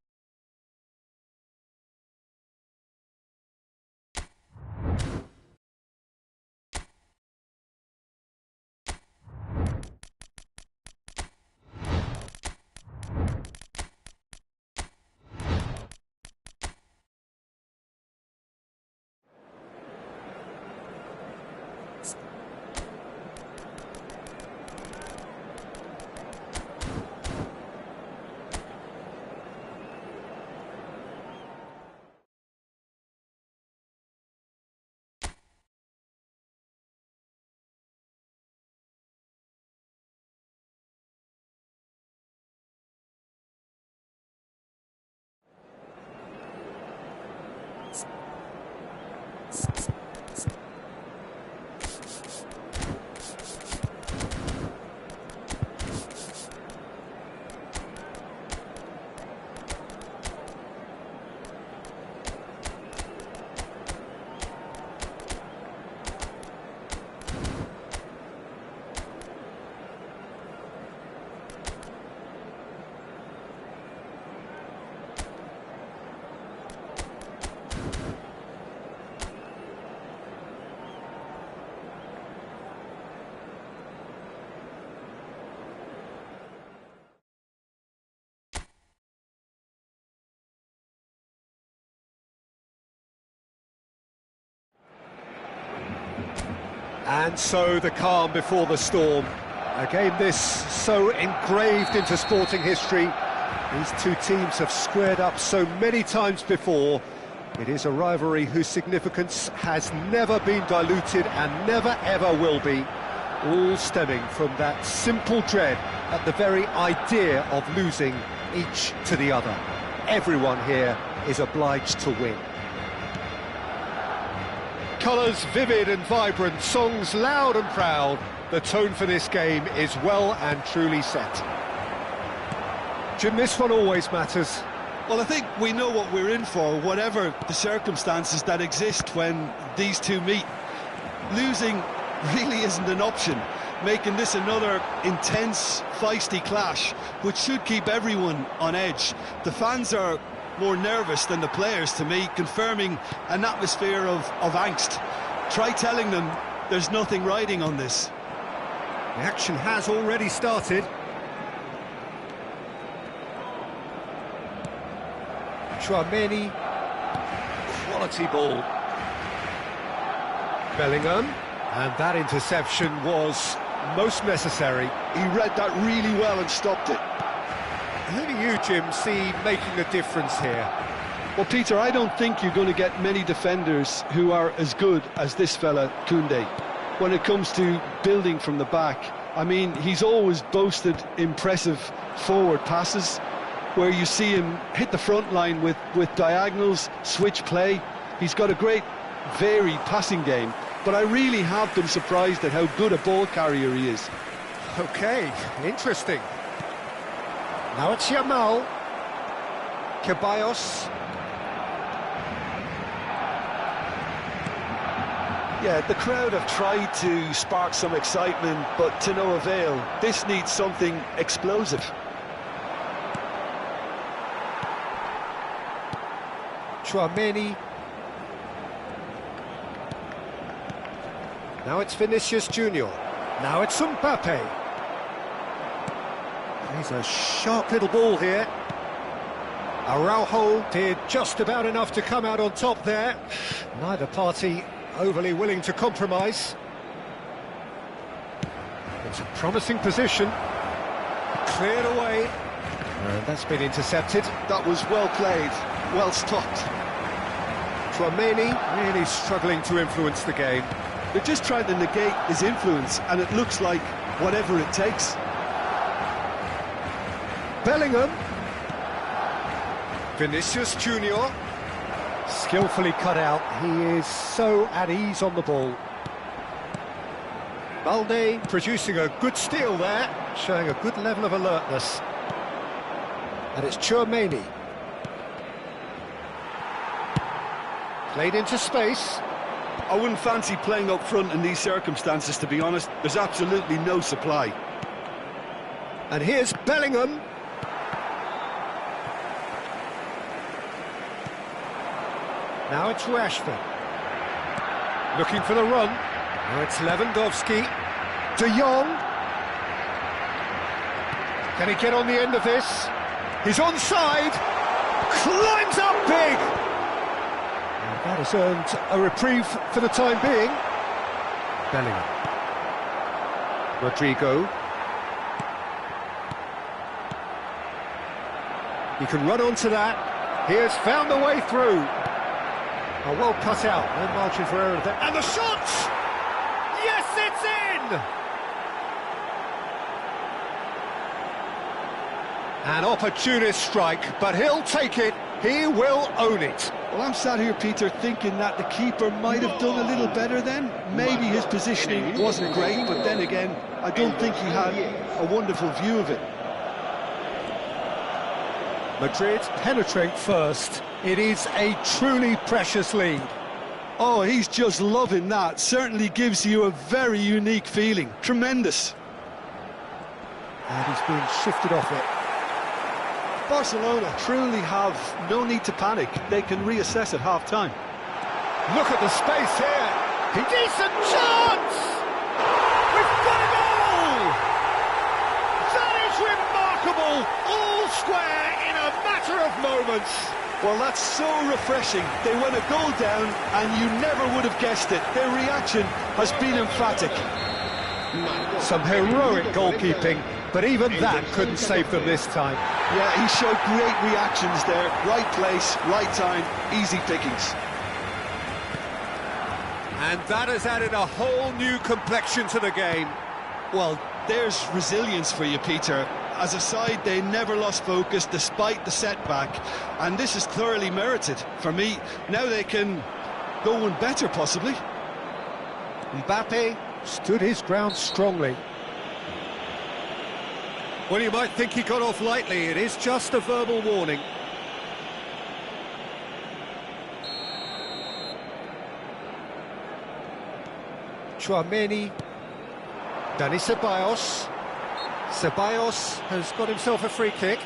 And so the calm before the storm. A game this so engraved into sporting history. These two teams have squared up so many times before. It is a rivalry whose significance has never been diluted and never ever will be. All stemming from that simple dread at the very idea of losing each to the other. Everyone here is obliged to win. Colours vivid and vibrant, songs loud and proud. The tone for this game is well and truly set. Jim, this one always matters. Well, I think we know what we're in for, whatever the circumstances that exist when these two meet. Losing really isn't an option, making this another intense, feisty clash, which should keep everyone on edge. The fans are more nervous than the players, to me, confirming an atmosphere of angst. Try telling them there's nothing riding on this. The action has already started. Chouameni, quality ball. Bellingham, and that interception was most necessary. He read that really well and stopped it. Who do you, Jim, see making a difference here? Well, Peter, I don't think you're going to get many defenders who are as good as this fella, Koundé. When it comes to building from the back, I mean, he's always boasted impressive forward passes, where you see him hit the front line with diagonals, switch play. He's got a great, varied passing game, but I really have been surprised at how good a ball carrier he is. Okay, interesting. Now it's Yamal. Ceballos. Yeah, the crowd have tried to spark some excitement, but to no avail. This needs something explosive. Chouameni. Now it's Vinicius Junior. Now it's Mbappe. He's a sharp little ball here. Araujo did just about enough to come out on top there. Neither party overly willing to compromise. It's a promising position. Cleared away. And that's been intercepted. That was well played, well stopped. Chouameni really struggling to influence the game. They're just trying to negate his influence, and it looks like whatever it takes. Bellingham. Vinicius Junior. Skillfully cut out. He is so at ease on the ball. Balde producing a good steal there, showing a good level of alertness. And it's Chouameni. Played into space. I wouldn't fancy playing up front in these circumstances, to be honest. There's absolutely no supply. And here's Bellingham. Now it's Rashford. Looking for the run. Now it's Lewandowski. De Jong. Can he get on the end of this? He's onside. Climbs up big. And that has earned a reprieve for the time being. Bellingham. Rodrigo. He can run onto that. He has found the way through. Oh, well cut out, no margin for error there. And the shot! Yes, it's in! An opportunist strike, but he'll take it. He will own it. Well, I'm sat here, Peter, thinking that the keeper might have done a little better then. Maybe his positioning wasn't great, but then again, I don't think he had a wonderful view of it. Madrid penetrate first. It is a truly precious lead. Oh, he's just loving that. Certainly gives you a very unique feeling. Tremendous. And he's being shifted off it. Barcelona truly have no need to panic. They can reassess at half-time. Look at the space here. A decent chance! We've got a goal! That is remarkable! All square in a matter of moments. Well, that's so refreshing. They went a goal down, and you never would have guessed it. Their reaction has been emphatic. Some heroic goalkeeping, but even that couldn't save them this time. Yeah, he showed great reactions there. Right place, right time, easy pickings. And that has added a whole new complexion to the game. Well, there's resilience for you, Peter. As a side, they never lost focus despite the setback, and this is thoroughly merited. For me, now they can go one better, possibly. Mbappe stood his ground strongly. Well, you might think he got off lightly. It is just a verbal warning. Chouameni. Dani Ceballos. Ceballos has got himself a free kick.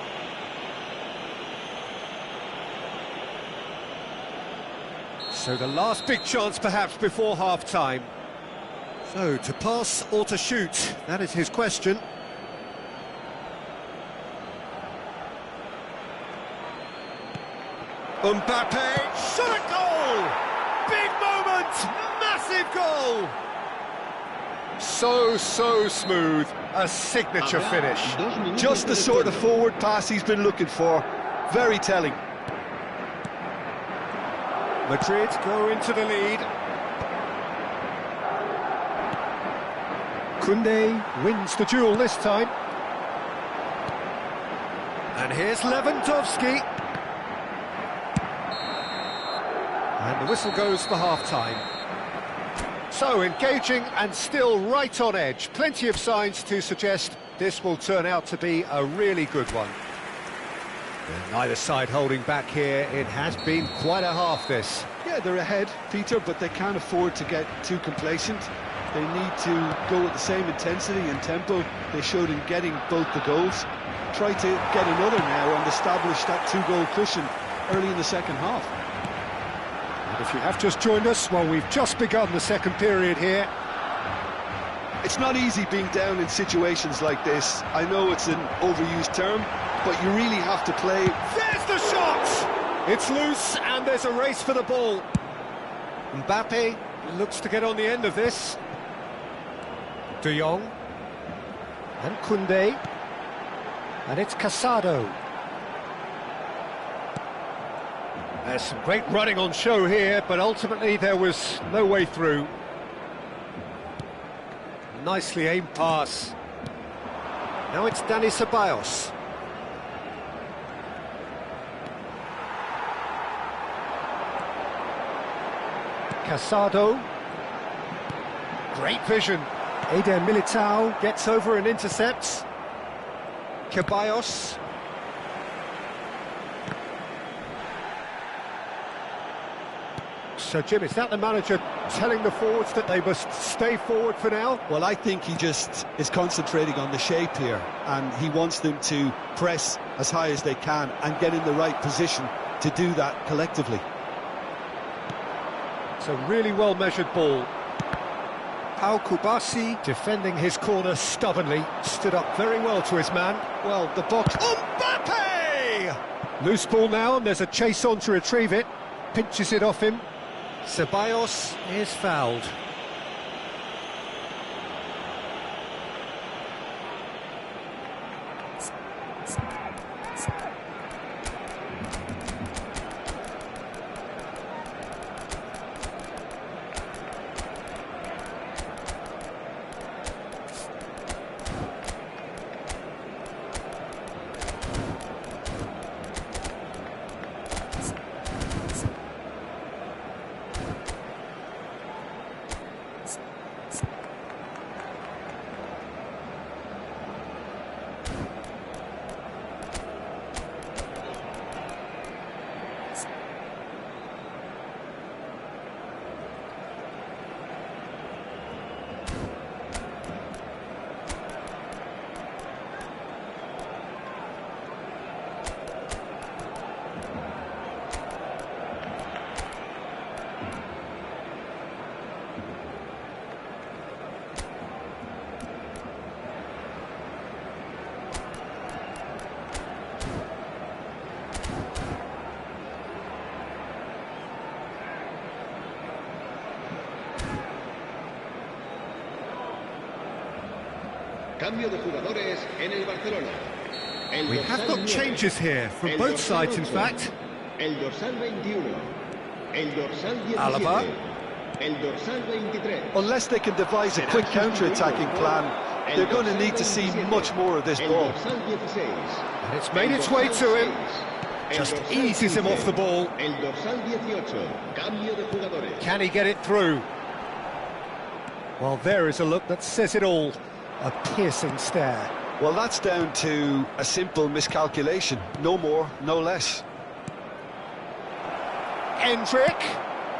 So the last big chance perhaps before half-time. So to pass or to shoot, that is his question. Mbappe, shot a goal! Big moment, massive goal! So smooth, a signature finish. Just the sort of forward pass he's been looking for. Very telling. Madrid go into the lead. Koundé wins the duel this time. And here's Lewandowski. And the whistle goes for half-time. So, engaging and still right on edge. Plenty of signs to suggest this will turn out to be a really good one. And neither side holding back here. It has been quite a half, this. Yeah, they're ahead, Peter, but they can't afford to get too complacent. They need to go with the same intensity and tempo they showed in getting both the goals. Try to get another now and establish that two-goal cushion early in the second half. And if you have just joined us, well, we've just begun the second period here. It's not easy being down in situations like this. I know it's an overused term, but you really have to play. There's the shot! It's loose, and there's a race for the ball. Mbappe looks to get on the end of this. De Jong. And Koundé. And it's Casado. There's some great running on show here, but ultimately there was no way through. Nicely aimed pass. Now it's Dani Ceballos. Casado. Great vision. Eder Militao gets over and intercepts. Ceballos. So, Jim, is that the manager telling the forwards that they must stay forward for now? Well, I think he just is concentrating on the shape here, and he wants them to press as high as they can and get in the right position to do that collectively. It's a really well-measured ball. Pau Kubasi, defending his corner stubbornly, stood up very well to his man. Well, the box... Mbappe! Loose ball now, and there's a chase on to retrieve it. Pinches it off him. Ceballos is fouled. Cambio de jugadores en el Barcelona. We have got changes here from both sides, in fact. El dorsal 21. El dorsal 17. Alaba. El dorsal 23. Unless they can devise a quick counter-attacking plan, they're going to need to see much more of this ball. And it's made its way to him. Just eases him off the ball. El dorsal 18. Cambio de jugadores. Can he get it through? Well, there is a look that says it all. A piercing stare. Well, that's down to a simple miscalculation. No more, no less. Endrick.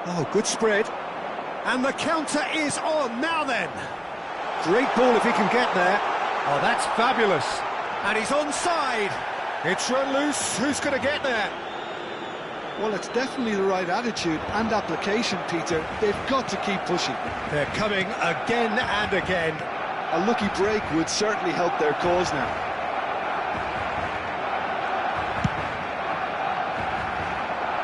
Oh, good spread. And the counter is on. Now then. Great ball if he can get there. Oh, that's fabulous. And he's onside. It's run loose. Who's going to get there? Well, it's definitely the right attitude and application, Peter. They've got to keep pushing. They're coming again and again. A lucky break would certainly help their cause now.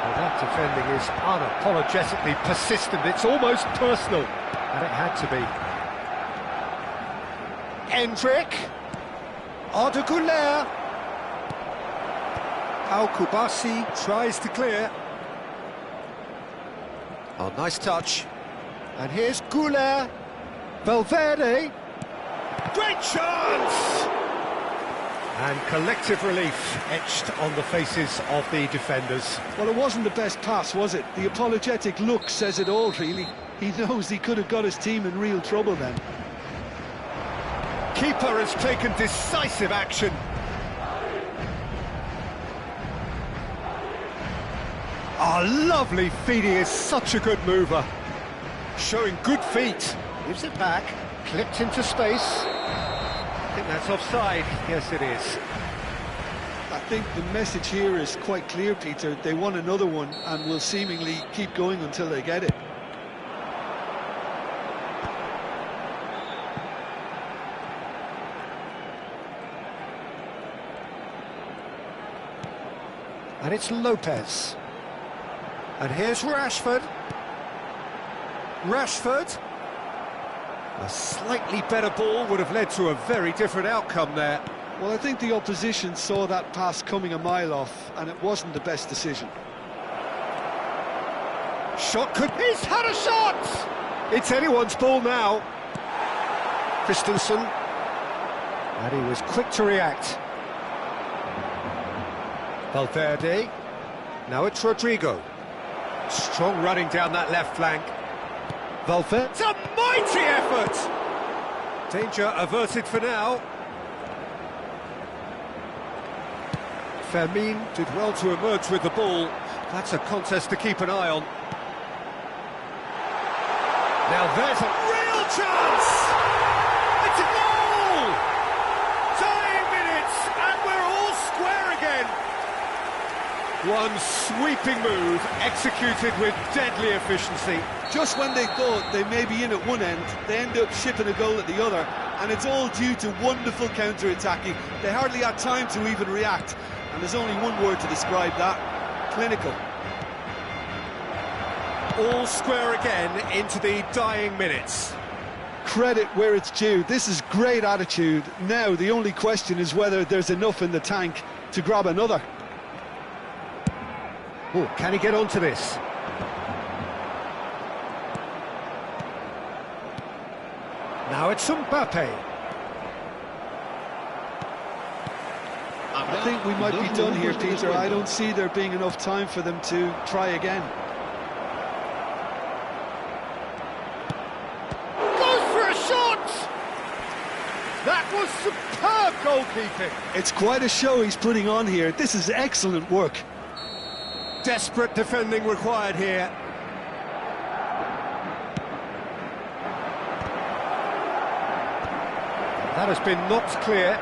Well, that defending is unapologetically persistent. It's almost personal. And it had to be. Endrick. Arda Güler. Pau Kubasi tries to clear. Oh, nice touch. And here's Güler. Valverde. Great chance! And collective relief etched on the faces of the defenders. Well, it wasn't the best pass, was it? The apologetic look says it all, really. He knows he could have got his team in real trouble then. Keeper has taken decisive action. Oh, lovely feet. He is such a good mover. Showing good feet. Gives it back. Clipped into space. I think that's offside. Yes, it is. think the message here is quite clear, Peter. They won another one and will seemingly keep going until they get it. And it's Lopez. And here's Rashford. Rashford. A slightly better ball would have led to a very different outcome there. Well, I think the opposition saw that pass coming a mile off, and it wasn't the best decision. Shot could... He's had a shot! It's anyone's ball now. Christensen. And he was quick to react. Valverde. Now it's Rodrigo. Strong running down that left flank. Valverde. It's a mighty effort! Danger averted for now. Fermin did well to emerge with the ball. That's a contest to keep an eye on. Now there's a real chance! It's a goal! Dying minutes, and we're all square again. One sweeping move, executed with deadly efficiency. Just when they thought they may be in at one end, they end up shipping a goal at the other, and it's all due to wonderful counter-attacking. They hardly had time to even react, and there's only one word to describe that: clinical. All square again into the dying minutes. Credit where it's due. This is great attitude. Now the only question is whether there's enough in the tank to grab another. Oh, can he get onto this? Now it's Mbappe. I think we might be done here, Peter. I don't see there being enough time for them to try again. Goes for a shot! That was superb goalkeeping. It's quite a show he's putting on here. This is excellent work. Desperate defending required here. That has been knocked clear.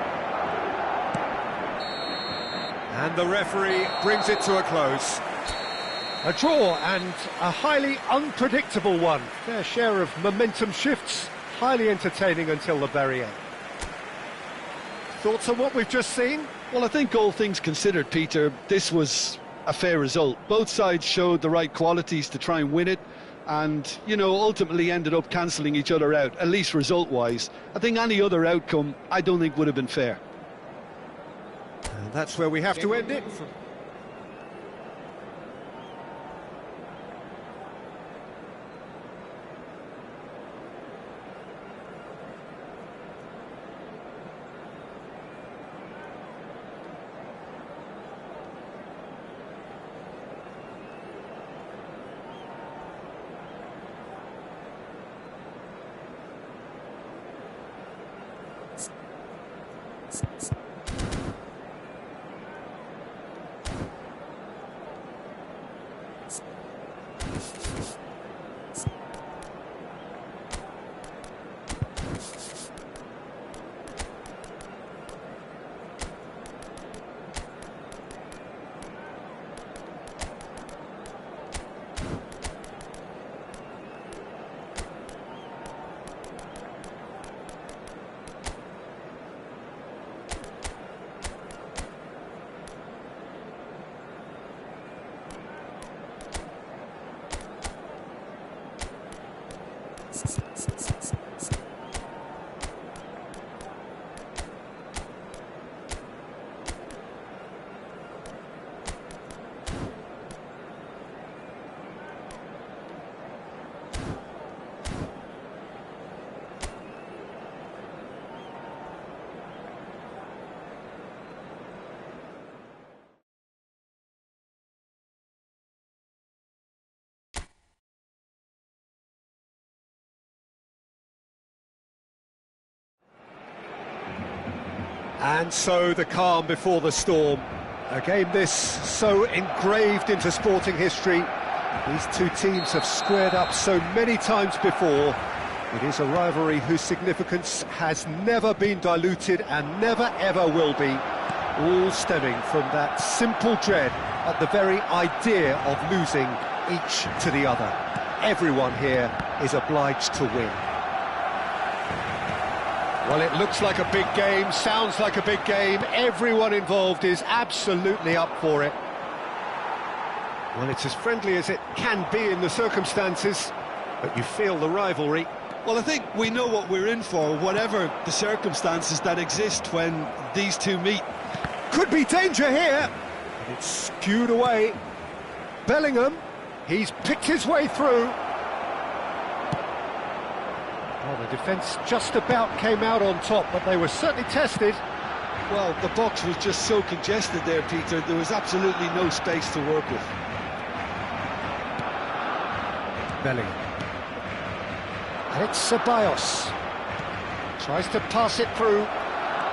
And the referee brings it to a close. A draw, and a highly unpredictable one. Their share of momentum shifts, highly entertaining until the very end. Thoughts on what we've just seen? Well, I think all things considered, Peter, this was a fair result. Both sides showed the right qualities to try and win it, and, you know, ultimately ended up cancelling each other out, at least result-wise. I think any other outcome, I don't think would have been fair. And that's where we have to end it. And so the calm before the storm. A game this so engraved into sporting history. These two teams have squared up so many times before. It is a rivalry whose significance has never been diluted and never ever will be. all stemming from that simple dread at the very idea of losing each to the other. Everyone here is obliged to win. Well, it looks like a big game, sounds like a big game. Everyone involved is absolutely up for it. Well, it's as friendly as it can be in the circumstances, but you feel the rivalry. Well, I think we know what we're in for, whatever the circumstances that exist when these two meet. Could be danger here, but it's skewed away. Bellingham, he's picked his way through. Well, the defence just about came out on top, but they were certainly tested. Well, the box was just so congested there, Peter. There was absolutely no space to work with. Bellingham. And it's Ceballos. Tries to pass it through.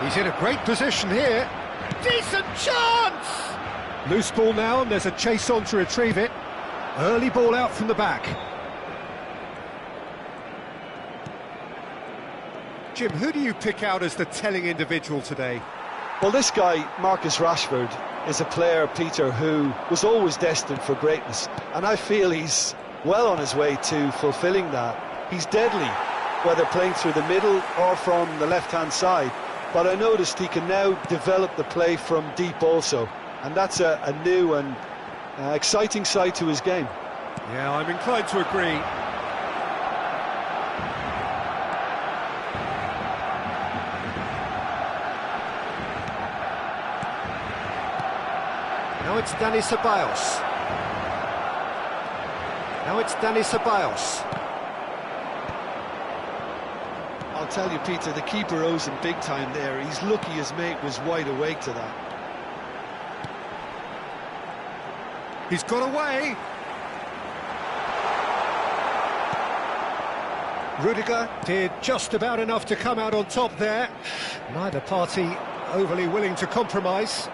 He's in a great position here. Decent chance! Loose ball now, and there's a chase on to retrieve it. Early ball out from the back. Jim, who do you pick out as the telling individual today? Well, this guy, Marcus Rashford, is a player, Peter, who was always destined for greatness. And I feel he's well on his way to fulfilling that. He's deadly, whether playing through the middle or from the left-hand side. But I noticed he can now develop the play from deep also. And that's a new and exciting side to his game. Yeah, I'm inclined to agree. Now it's Dani Ceballos. Now it's Dani Ceballos. I'll tell you, Peter, the keeper owes him big time there. He's lucky his mate was wide awake to that. He's got away. Rudiger did just about enough to come out on top there. Neither party overly willing to compromise.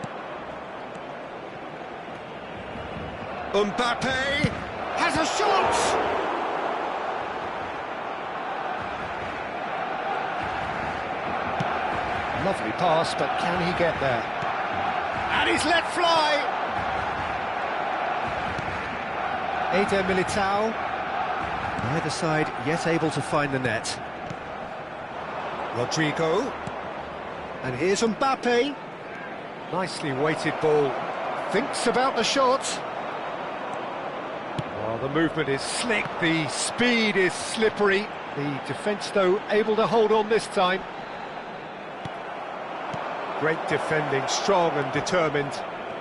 Mbappe has a shot! Lovely pass, but can he get there? And he's let fly! Eder Militao. Neither side yet able to find the net. Rodrigo. And here's Mbappe. Nicely weighted ball. Thinks about the shot. Well, the movement is slick, the speed is slippery. The defence, though, able to hold on this time. Great defending, strong and determined.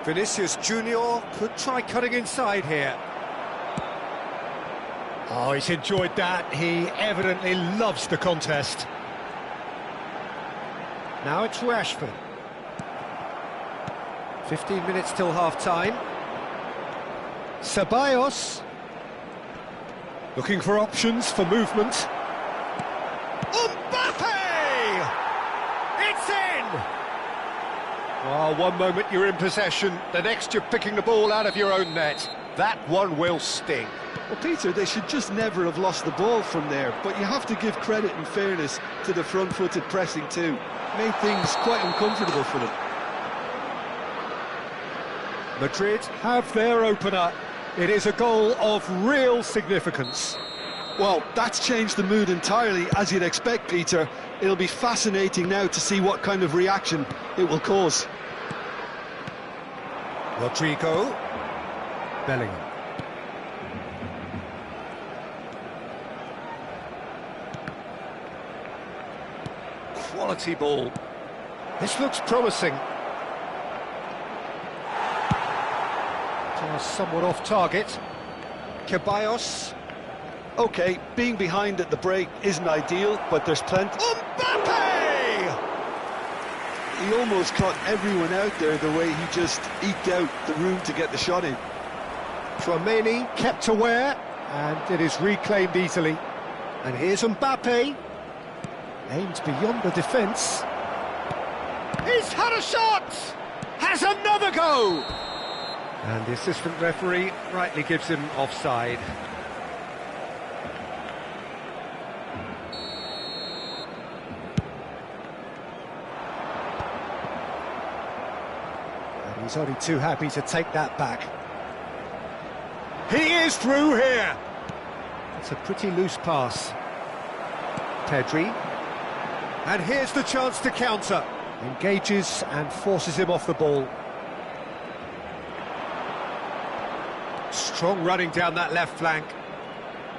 Vinicius Junior could try cutting inside here. Oh, he's enjoyed that. He evidently loves the contest. Now it's Rashford. 15 minutes till half-time. Ceballos. Looking for options for movement. Mbappe! It's in! Well, one moment you're in possession, the next you're picking the ball out of your own net. That one will sting. Well, Peter, they should just never have lost the ball from there, but you have to give credit and fairness to the front-footed pressing too. Made things quite uncomfortable for them. Madrid have their opener. It is a goal of real significance. Well, that's changed the mood entirely, as you'd expect, Peter. It'll be fascinating now to see what kind of reaction it will cause. Rodrigo. Bellingham. Quality ball. This looks promising. Somewhat off target. Ceballos. Okay, being behind at the break isn't ideal, but there's plenty. Mbappe! He almost caught everyone out there the way he just eked out the room to get the shot in. Tchouameni kept aware, and it is reclaimed easily. And here's Mbappe. Aimed beyond the defence. He's had a shot! Has another go! And the assistant referee rightly gives him offside. He's only too happy to take that back. He is through here! It's a pretty loose pass. Pedri. And here's the chance to counter. Engages and forces him off the ball. Strong running down that left flank.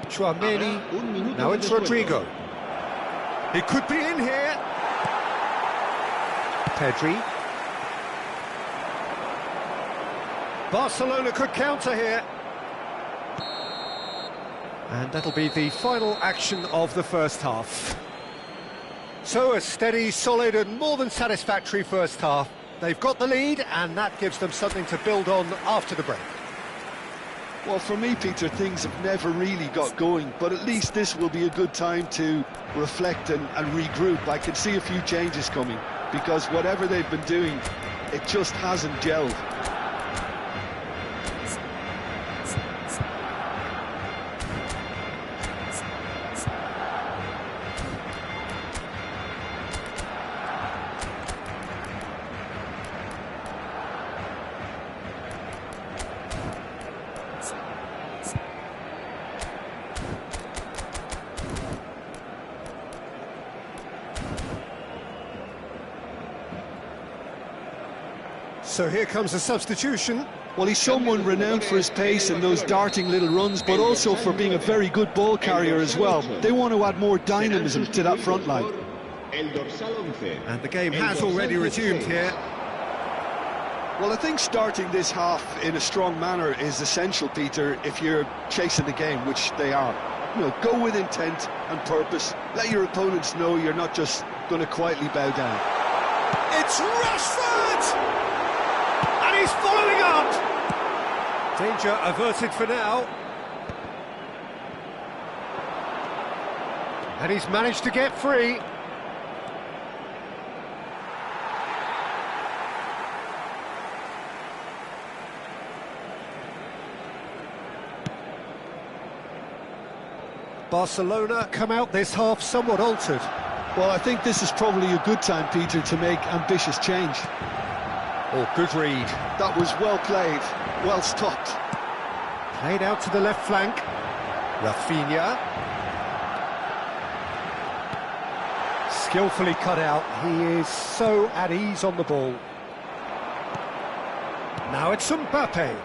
Tchouaméni. Now it's Rodrigo. He could be in here. Pedri. Barcelona could counter here. And that'll be the final action of the first half. So a steady, solid and more than satisfactory first half. They've got the lead and that gives them something to build on after the break. Well, for me, Peter, things have never really got going, but at least this will be a good time to reflect and regroup. I can see a few changes coming, because whatever they've been doing, it just hasn't gelled. So here comes a substitution. Well, he's someone renowned for his pace and those darting little runs, but also for being a very good ball carrier as well. They want to add more dynamism to that front line. And the game has already resumed here. Well, I think starting this half in a strong manner is essential, Peter, if you're chasing the game, which they are. You know, go with intent and purpose. Let your opponents know you're not just going to quietly bow down. It's Rashford! And he's following up! Danger averted for now. And he's managed to get free. Barcelona come out this half somewhat altered. Well, I think this is probably a good time, Peter, to make ambitious change. Oh, good read. That was well played, well stopped. Played out to the left flank. Rafinha. Skillfully cut out. He is so at ease on the ball. Now it's Mbappe.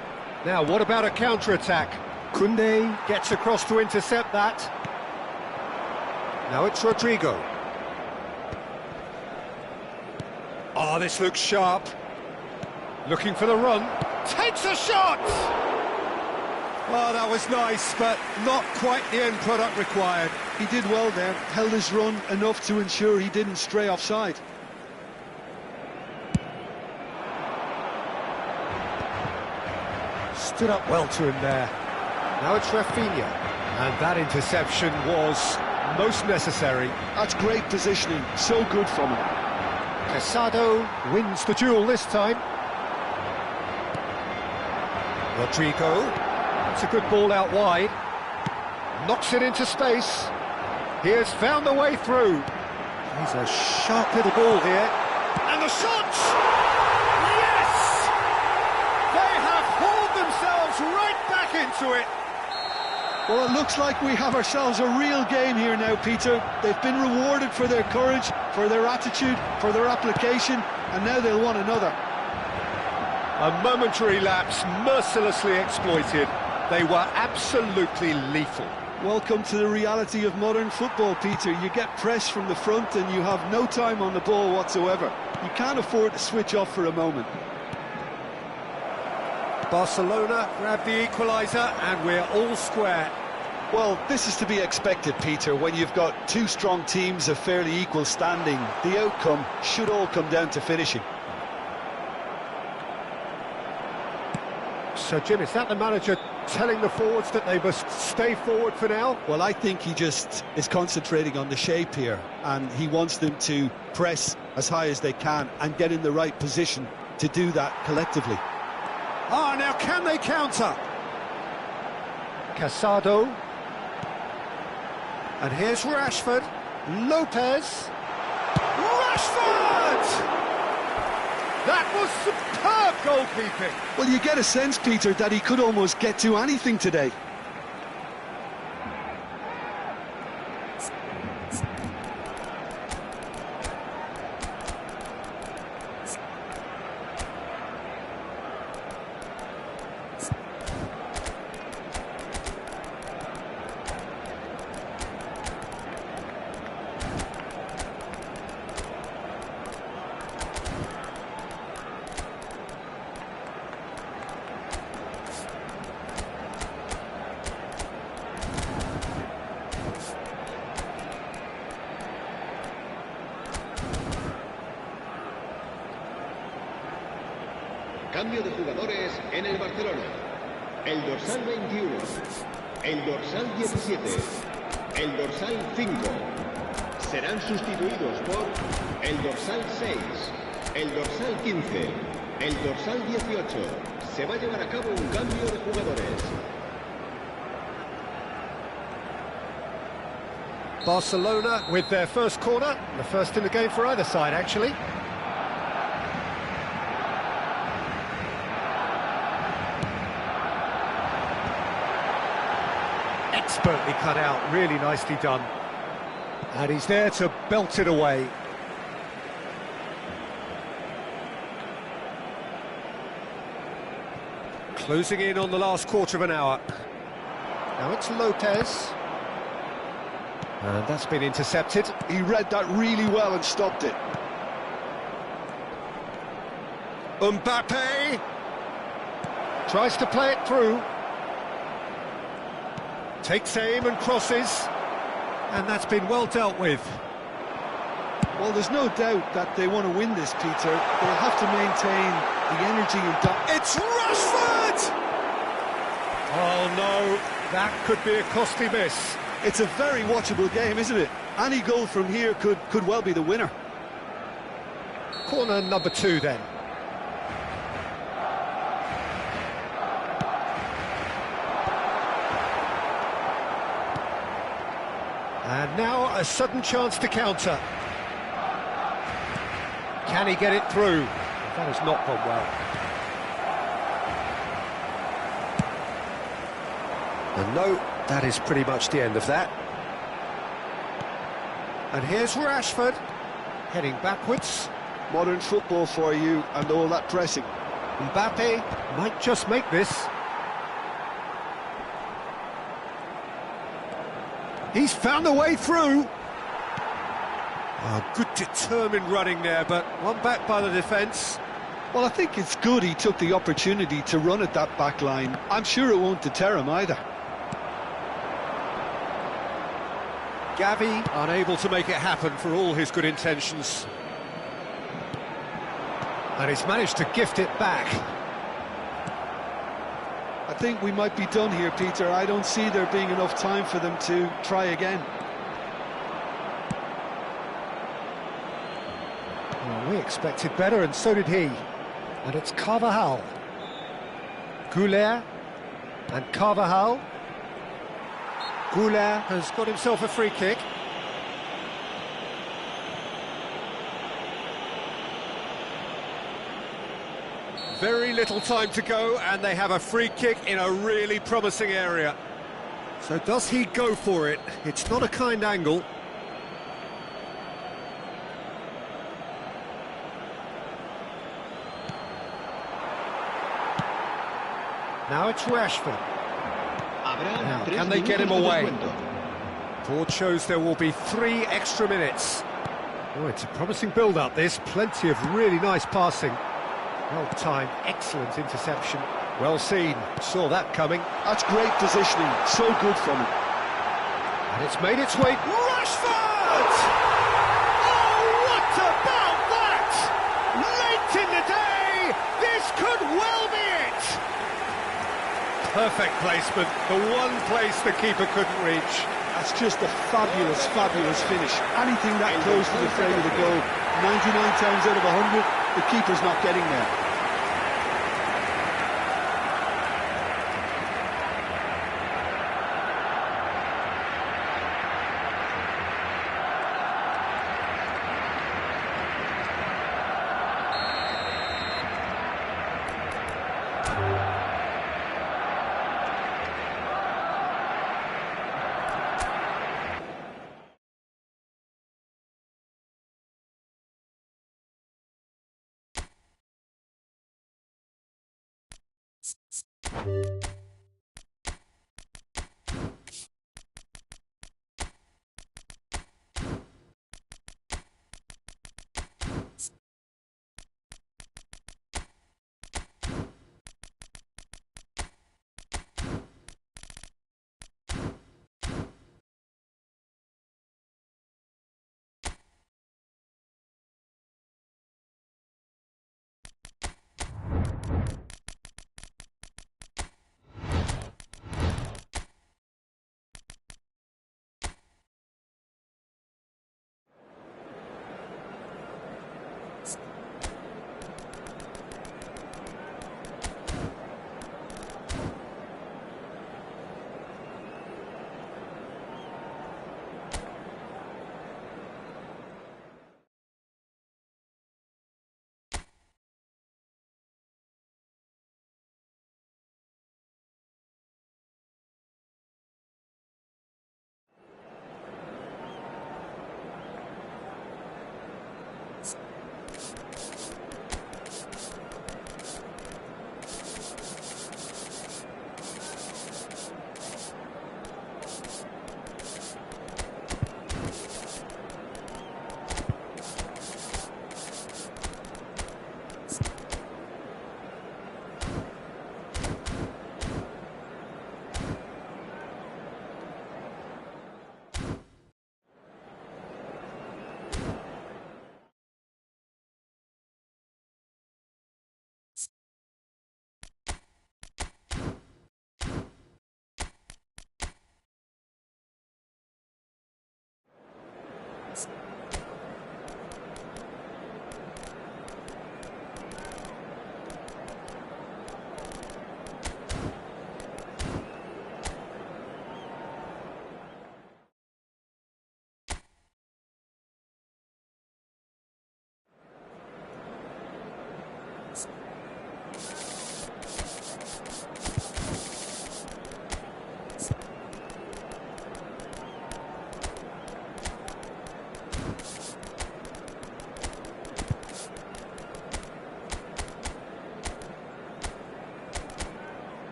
Now, what about a counter-attack? Koundé gets across to intercept that. Now it's Rodrigo. Oh, this looks sharp. Looking for the run. Takes a shot! Oh, that was nice, but not quite the end product required. He did well there, held his run enough to ensure he didn't stray offside. Stood up well to him there. Now it's Rafinha. And that interception was most necessary. That's great positioning, so good from him. Casado wins the duel this time. Rodrigo. It's a good ball out wide. Knocks it into space. He has found the way through. He's a sharp little ball here. And the shot! Yes! They have hauled themselves right back into it. Well, it looks like we have ourselves a real game here now, Peter. They've been rewarded for their courage, for their attitude, for their application, and now they'll want another. A momentary lapse, mercilessly exploited. They were absolutely lethal. Welcome to the reality of modern football, Peter. You get press from the front and you have no time on the ball whatsoever. You can't afford to switch off for a moment. Barcelona grab the equaliser and we're all square. Well, this is to be expected, Peter, when you've got two strong teams of fairly equal standing. The outcome should all come down to finishing. So, Jim, is that the manager telling the forwards that they must stay forward for now? Well, I think he just is concentrating on the shape here, and he wants them to press as high as they can and get in the right position to do that collectively. Ah, now can they counter? Casado. And here's Rashford. Lopez. Rashford! That was superb goalkeeping. Well, you get a sense, Peter, that he could almost get to anything today. Cambio de jugadores en el Barcelona. El dorsal 21, el dorsal 17, el dorsal 5. Serán sustituidos por el dorsal 6, el dorsal 15, el dorsal 18. Se va a llevar a cabo un cambio de jugadores. Barcelona with their first corner, the first in the game for either side, actually. Expertly cut out, really nicely done. And he's there to belt it away. Closing in on the last quarter of an hour. Now it's Lopez. And that's been intercepted. He read that really well and stopped it. Mbappe tries to play it through. Takes aim and crosses. And that's been well dealt with. Well, there's no doubt that they want to win this, Peter. They'll have to maintain the energy and... It's Rashford! Oh no, that could be a costly miss. It's a very watchable game, isn't it? Any goal from here could well be the winner. Corner number 2 then. And now a sudden chance to counter. Can he get it through? That has not gone well. And no, that is pretty much the end of that. And here's Rashford, heading backwards. Modern football for you and all that pressing. Mbappe might just make this. He's found a way through. Oh, good determined running there, but one back by the defence. Well, I think it's good he took the opportunity to run at that back line. I'm sure it won't deter him either. Gavi unable to make it happen for all his good intentions. And he's managed to gift it back. I think we might be done here, Peter. I don't see there being enough time for them to try again. Well, we expected better, and so did he. And it's Carvajal. Goulet and Carvajal. Goulet has got himself a free kick. Very little time to go, and they have a free kick in a really promising area. So does he go for it? It's not a kind angle. Now it's Rashford. Now, can they get him away? Board shows there will be 3 extra minutes. Oh, it's a promising build-up, this. Plenty of really nice passing. Well-timed, excellent interception. Well seen, saw that coming. That's great positioning, so good from him. And it's made its way... Rashford! Oh, what about that? Late in the day, this could well be it! Perfect placement, the one place the keeper couldn't reach. That's just a fabulous, fabulous finish. Anything that close to the frame of the goal, 99 times out of 100, the keeper's not getting there.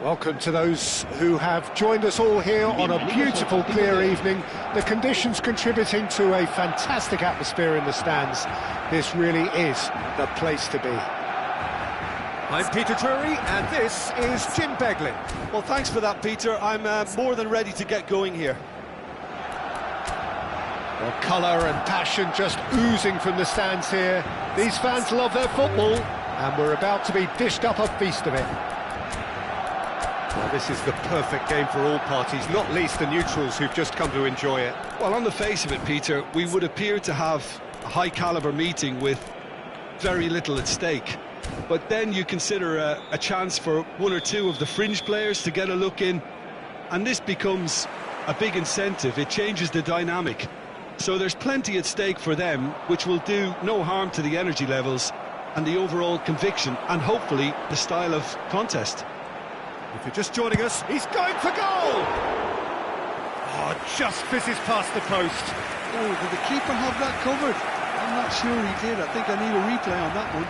Welcome to those who have joined us all here on a beautiful, clear evening. The conditions contributing to a fantastic atmosphere in the stands. This really is the place to be. I'm Peter Drury, and this is Jim Beglin. Well, thanks for that, Peter. I'm more than ready to get going here. Well, colour and passion just oozing from the stands here. These fans love their football, and we're about to be dished up a feast of it. Well, this is the perfect game for all parties, not least the neutrals who've just come to enjoy it. Well, on the face of it, Peter, we would appear to have a high-caliber meeting with very little at stake. But then you consider a chance for one or two of the fringe players to get a look in, and this becomes a big incentive. It changes the dynamic. So there's plenty at stake for them, which will do no harm to the energy levels and the overall conviction, and hopefully the style of contest. If you're just joining us, he's going for goal! Oh, just fizzes past the post. Oh, did the keeper have that covered? I'm not sure he did. I think I need a replay on that one.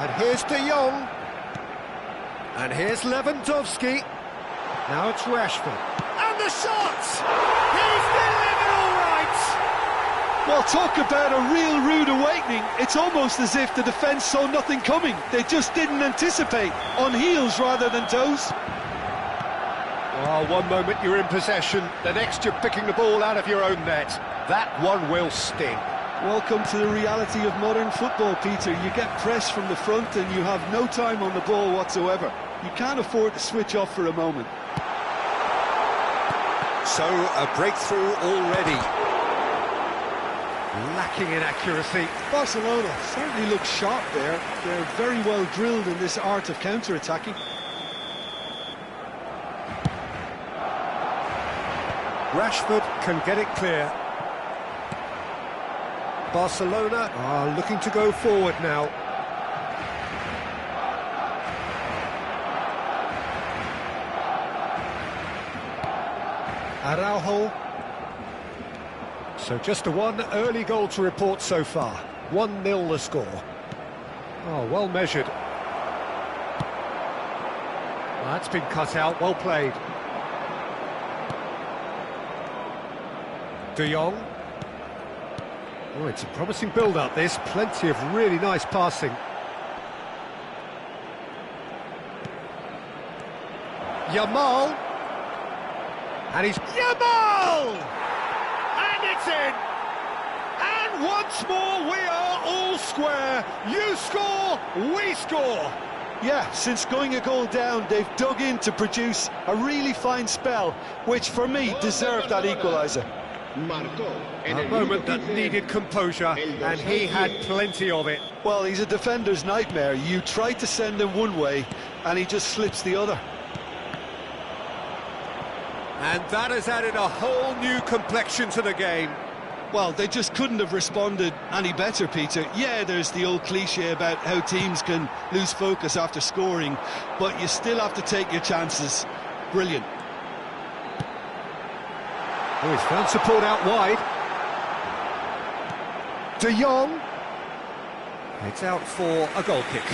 And here's De Jong. And here's Lewandowski. Now it's Rashford. And the shot! He's delivered all right! Well, talk about a real rude awakening. It's almost as if the defence saw nothing coming. They just didn't anticipate, on heels rather than toes. Well, one moment you're in possession, the next you're picking the ball out of your own net. That one will sting. Welcome to the reality of modern football, Peter. You get pressed from the front and you have no time on the ball whatsoever. You can't afford to switch off for a moment. So, a breakthrough already. Lacking in accuracy. Barcelona certainly looks sharp there. They're very well drilled in this art of counter-attacking. Rashford can get it clear. Barcelona are looking to go forward now. Araujo. So just a one early goal to report so far. 1-0 the score. Oh, well measured. Well, that's been cut out, well played. De Jong. Oh, it's a promising build-up, this. Plenty of really nice passing. Yamal. And he's... Yamal! And it's in! And once more, we are all square. You score, we score. Yeah, since going a goal down, they've dug in to produce a really fine spell, which for me deserved that equaliser. A moment that needed composure, and he had plenty of it. Well, he's a defender's nightmare. You try to send him one way, and he just slips the other. And that has added a whole new complexion to the game. Well, they just couldn't have responded any better, Peter. Yeah, there's the old cliche about how teams can lose focus after scoring, but you still have to take your chances. Brilliant. Oh, he's found support out wide. De Jong. It's out for a goal kick.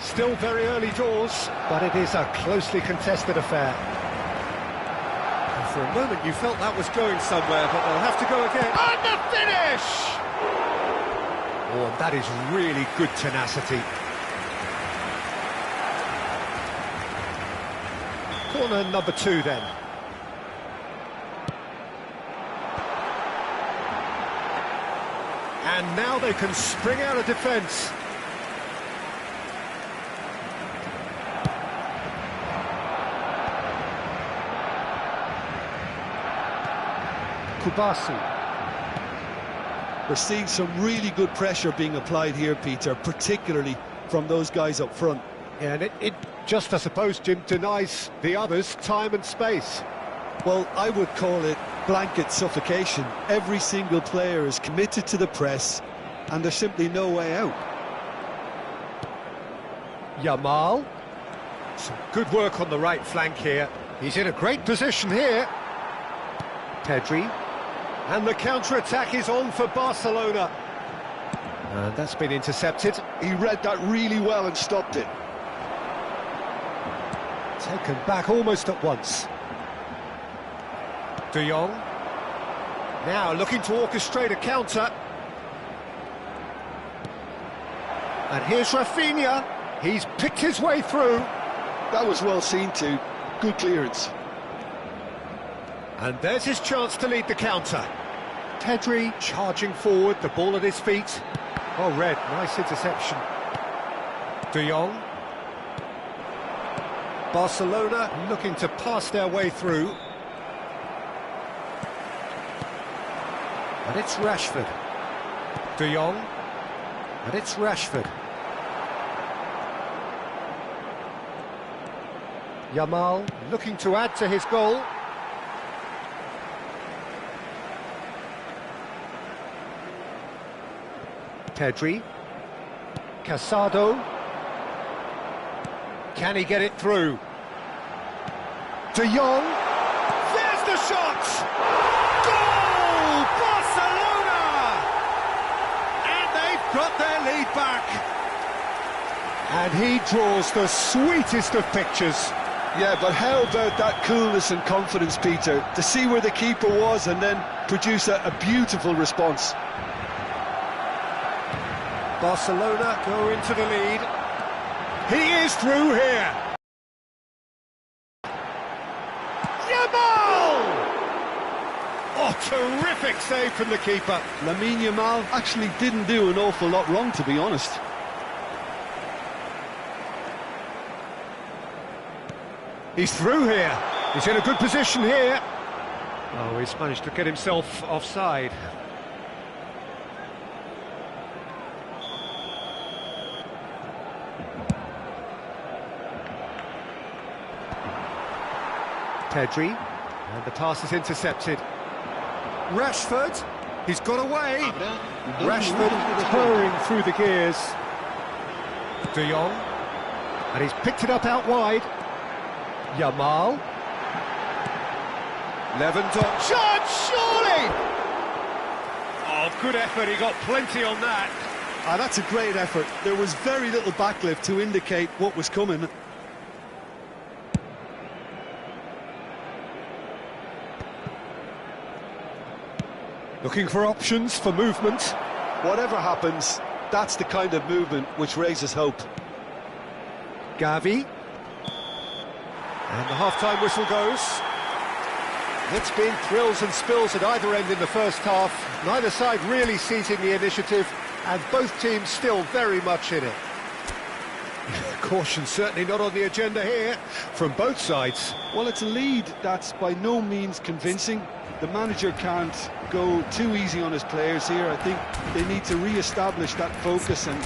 Still very early doors, but it is a closely contested affair. And for a moment you felt that was going somewhere, but they'll have to go again. And the finish! Oh, and that is really good tenacity. Corner number 2 then. And now they can spring out of defence. Kubasi. We're seeing some really good pressure being applied here, Peter, particularly from those guys up front. Yeah, and it just, I suppose, Jim, denies the others time and space. Well, I would call it blanket suffocation. Every single player is committed to the press, and there's simply no way out. Yamal. Some good work on the right flank here. He's in a great position here. Pedri. And the counter-attack is on for Barcelona. And that's been intercepted. He read that really well and stopped it. Taken back almost at once. De Jong. Now looking to orchestrate a counter. And here's Rafinha. He's picked his way through. That was well seen too. Good clearance. And there's his chance to lead the counter. Pedri charging forward, the ball at his feet. Oh, red, nice interception. De Jong. Barcelona looking to pass their way through. And it's Rashford. De Jong. And it's Rashford. Yamal looking to add to his goal. Pedri. Casado. Can he get it through? De Jong. There's the shot! Goal! Barcelona! And they've got their lead back. And he draws the sweetest of pictures. Yeah, but how about that coolness and confidence, Peter, to see where the keeper was and then produce a beautiful response. Barcelona go into the lead. He is through here. Yamal! Oh, terrific save from the keeper. Lamine Yamal actually didn't do an awful lot wrong, to be honest. He's through here. He's in a good position here. Oh, he's managed to get himself offside. Pedri, and the pass is intercepted. Rashford, he's got away. Rashford purring through the gears. De Jong, and he's picked it up out wide. Yamal. Lewandowski. Shot, surely! Oh, good effort, he got plenty on that. Ah, that's a great effort. There was very little backlift to indicate what was coming. Looking for options for movement. Whatever happens, that's the kind of movement which raises hope. Gavi. And the half-time whistle goes. It's been thrills and spills at either end in the first half. Neither side really seizing the initiative, and both teams still very much in it. Caution certainly not on the agenda here, from both sides. Well, it's a lead that's by no means convincing. The manager can't go too easy on his players here. I think they need to re-establish that focus and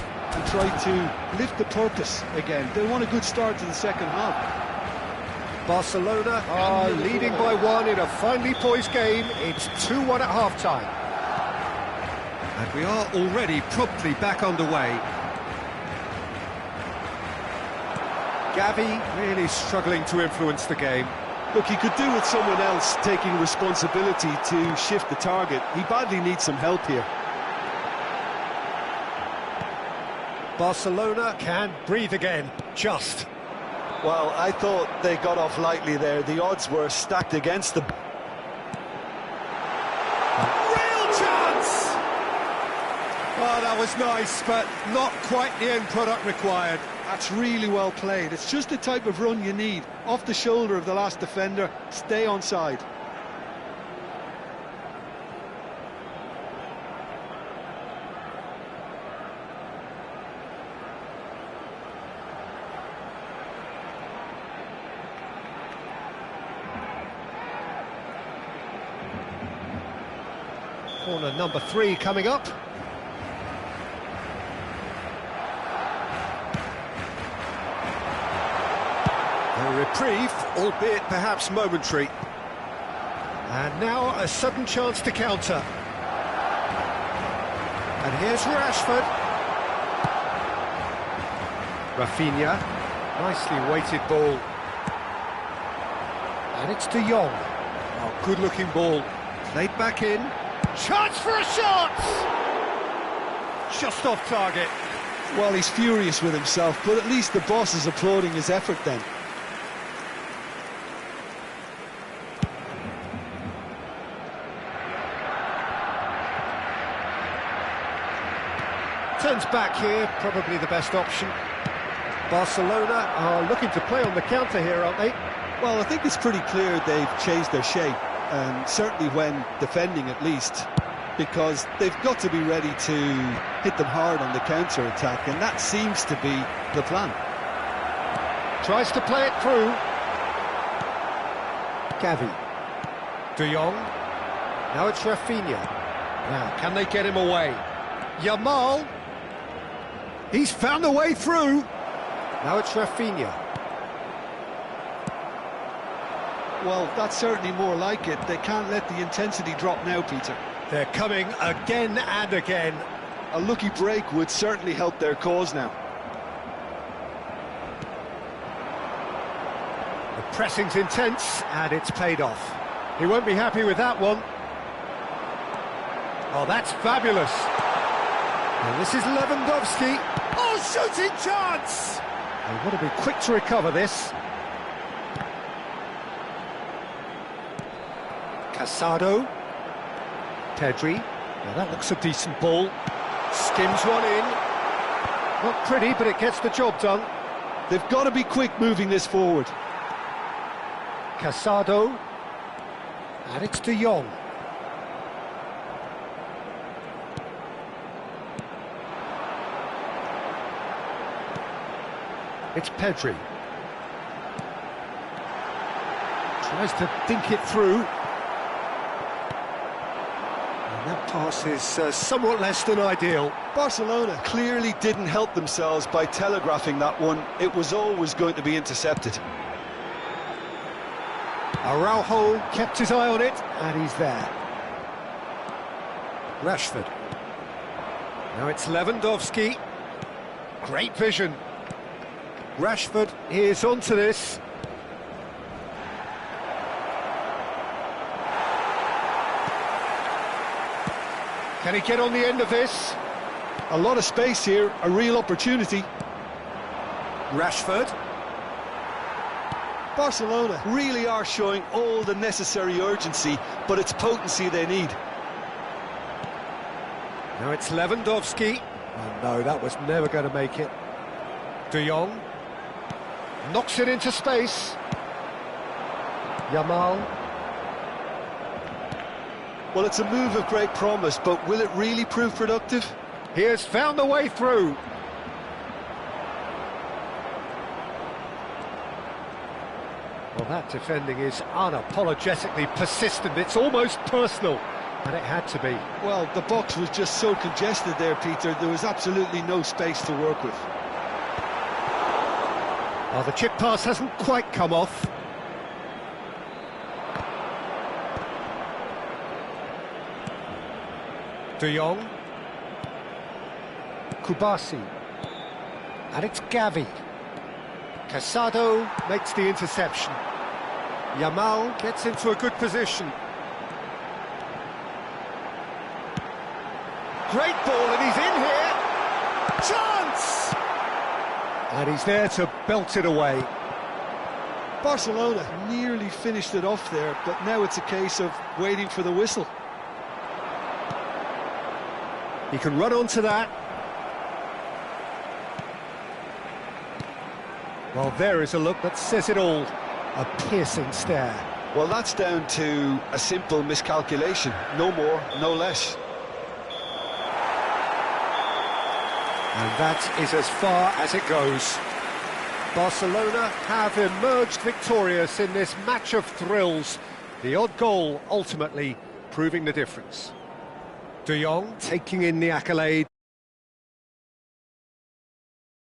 try to lift the purpose again. They want a good start to the second half. Barcelona are leading by one in a finely poised game. It's 2-1 at half-time. And we are already promptly back underway. Gavi really struggling to influence the game. Look, he could do with someone else taking responsibility to shift the target. He badly needs some help here. Barcelona can breathe again, just. Well, I thought they got off lightly there. The odds were stacked against them. Real chance! Oh, that was nice, but not quite the end product required. That's really well played. It's just the type of run you need. Off the shoulder of the last defender, stay onside. Corner number 3 coming up. A reprieve, albeit perhaps momentary. And now a sudden chance to counter. And here's Rashford. Rafinha, nicely weighted ball. And it's De Jong. Oh, good-looking ball. Played back in. Chance for a shot! Just off target. Well, he's furious with himself, but at least the boss is applauding his effort then. Turns back here, probably the best option. Barcelona are looking to play on the counter here, aren't they? Well, I think it's pretty clear they've changed their shape, and certainly when defending at least, because they've got to be ready to hit them hard on the counter-attack, and that seems to be the plan. Tries to play it through. Gavi. De Jong. Now it's Rafinha. Now, can they get him away? Yamal. He's found a way through. Now it's Rafinha. Well, that's certainly more like it. They can't let the intensity drop now, Peter. They're coming again and again. A lucky break would certainly help their cause now. The pressing's intense, and it's paid off. He won't be happy with that one. Oh, that's fabulous. And this is Lewandowski. Oh, shooting chance! They've got to be quick to recover this. Casado. Pedri. Now that looks a decent ball. Skims one in. Not pretty, but it gets the job done. They've got to be quick moving this forward. Casado. And it's De Jong. It's Pedri. Tries to dink it through. And that pass is somewhat less than ideal. Barcelona clearly didn't help themselves by telegraphing that one. It was always going to be intercepted. Araujo kept his eye on it, and he's there. Rashford. Now it's Lewandowski. Great vision. Rashford is onto this. Can he get on the end of this? A lot of space here, a real opportunity. Rashford. Barcelona really are showing all the necessary urgency, but it's potency they need. Now it's Lewandowski. Oh no, that was never going to make it. De Jong. Knocks it into space. Yamal. Well, it's a move of great promise, but will it really prove productive? He has found a way through. Well, that defending is unapologetically persistent. It's almost personal, and it had to be. Well, the box was just so congested there, Peter. There was absolutely no space to work with. Oh, the chip pass hasn't quite come off. De Jong. Kubasi. And it's Gavi. Casado makes the interception. Yamal gets into a good position. Great ball, and he's in here. Chance! And he's there to belt it away. Barcelona nearly finished it off there, but now it's a case of waiting for the whistle. He can run onto that. Well, there is a look that says it all. A piercing stare. Well, that's down to a simple miscalculation. No more, no less. And that is as far as it goes. Barcelona have emerged victorious in this match of thrills. The odd goal ultimately proving the difference. De Jong taking in the accolade.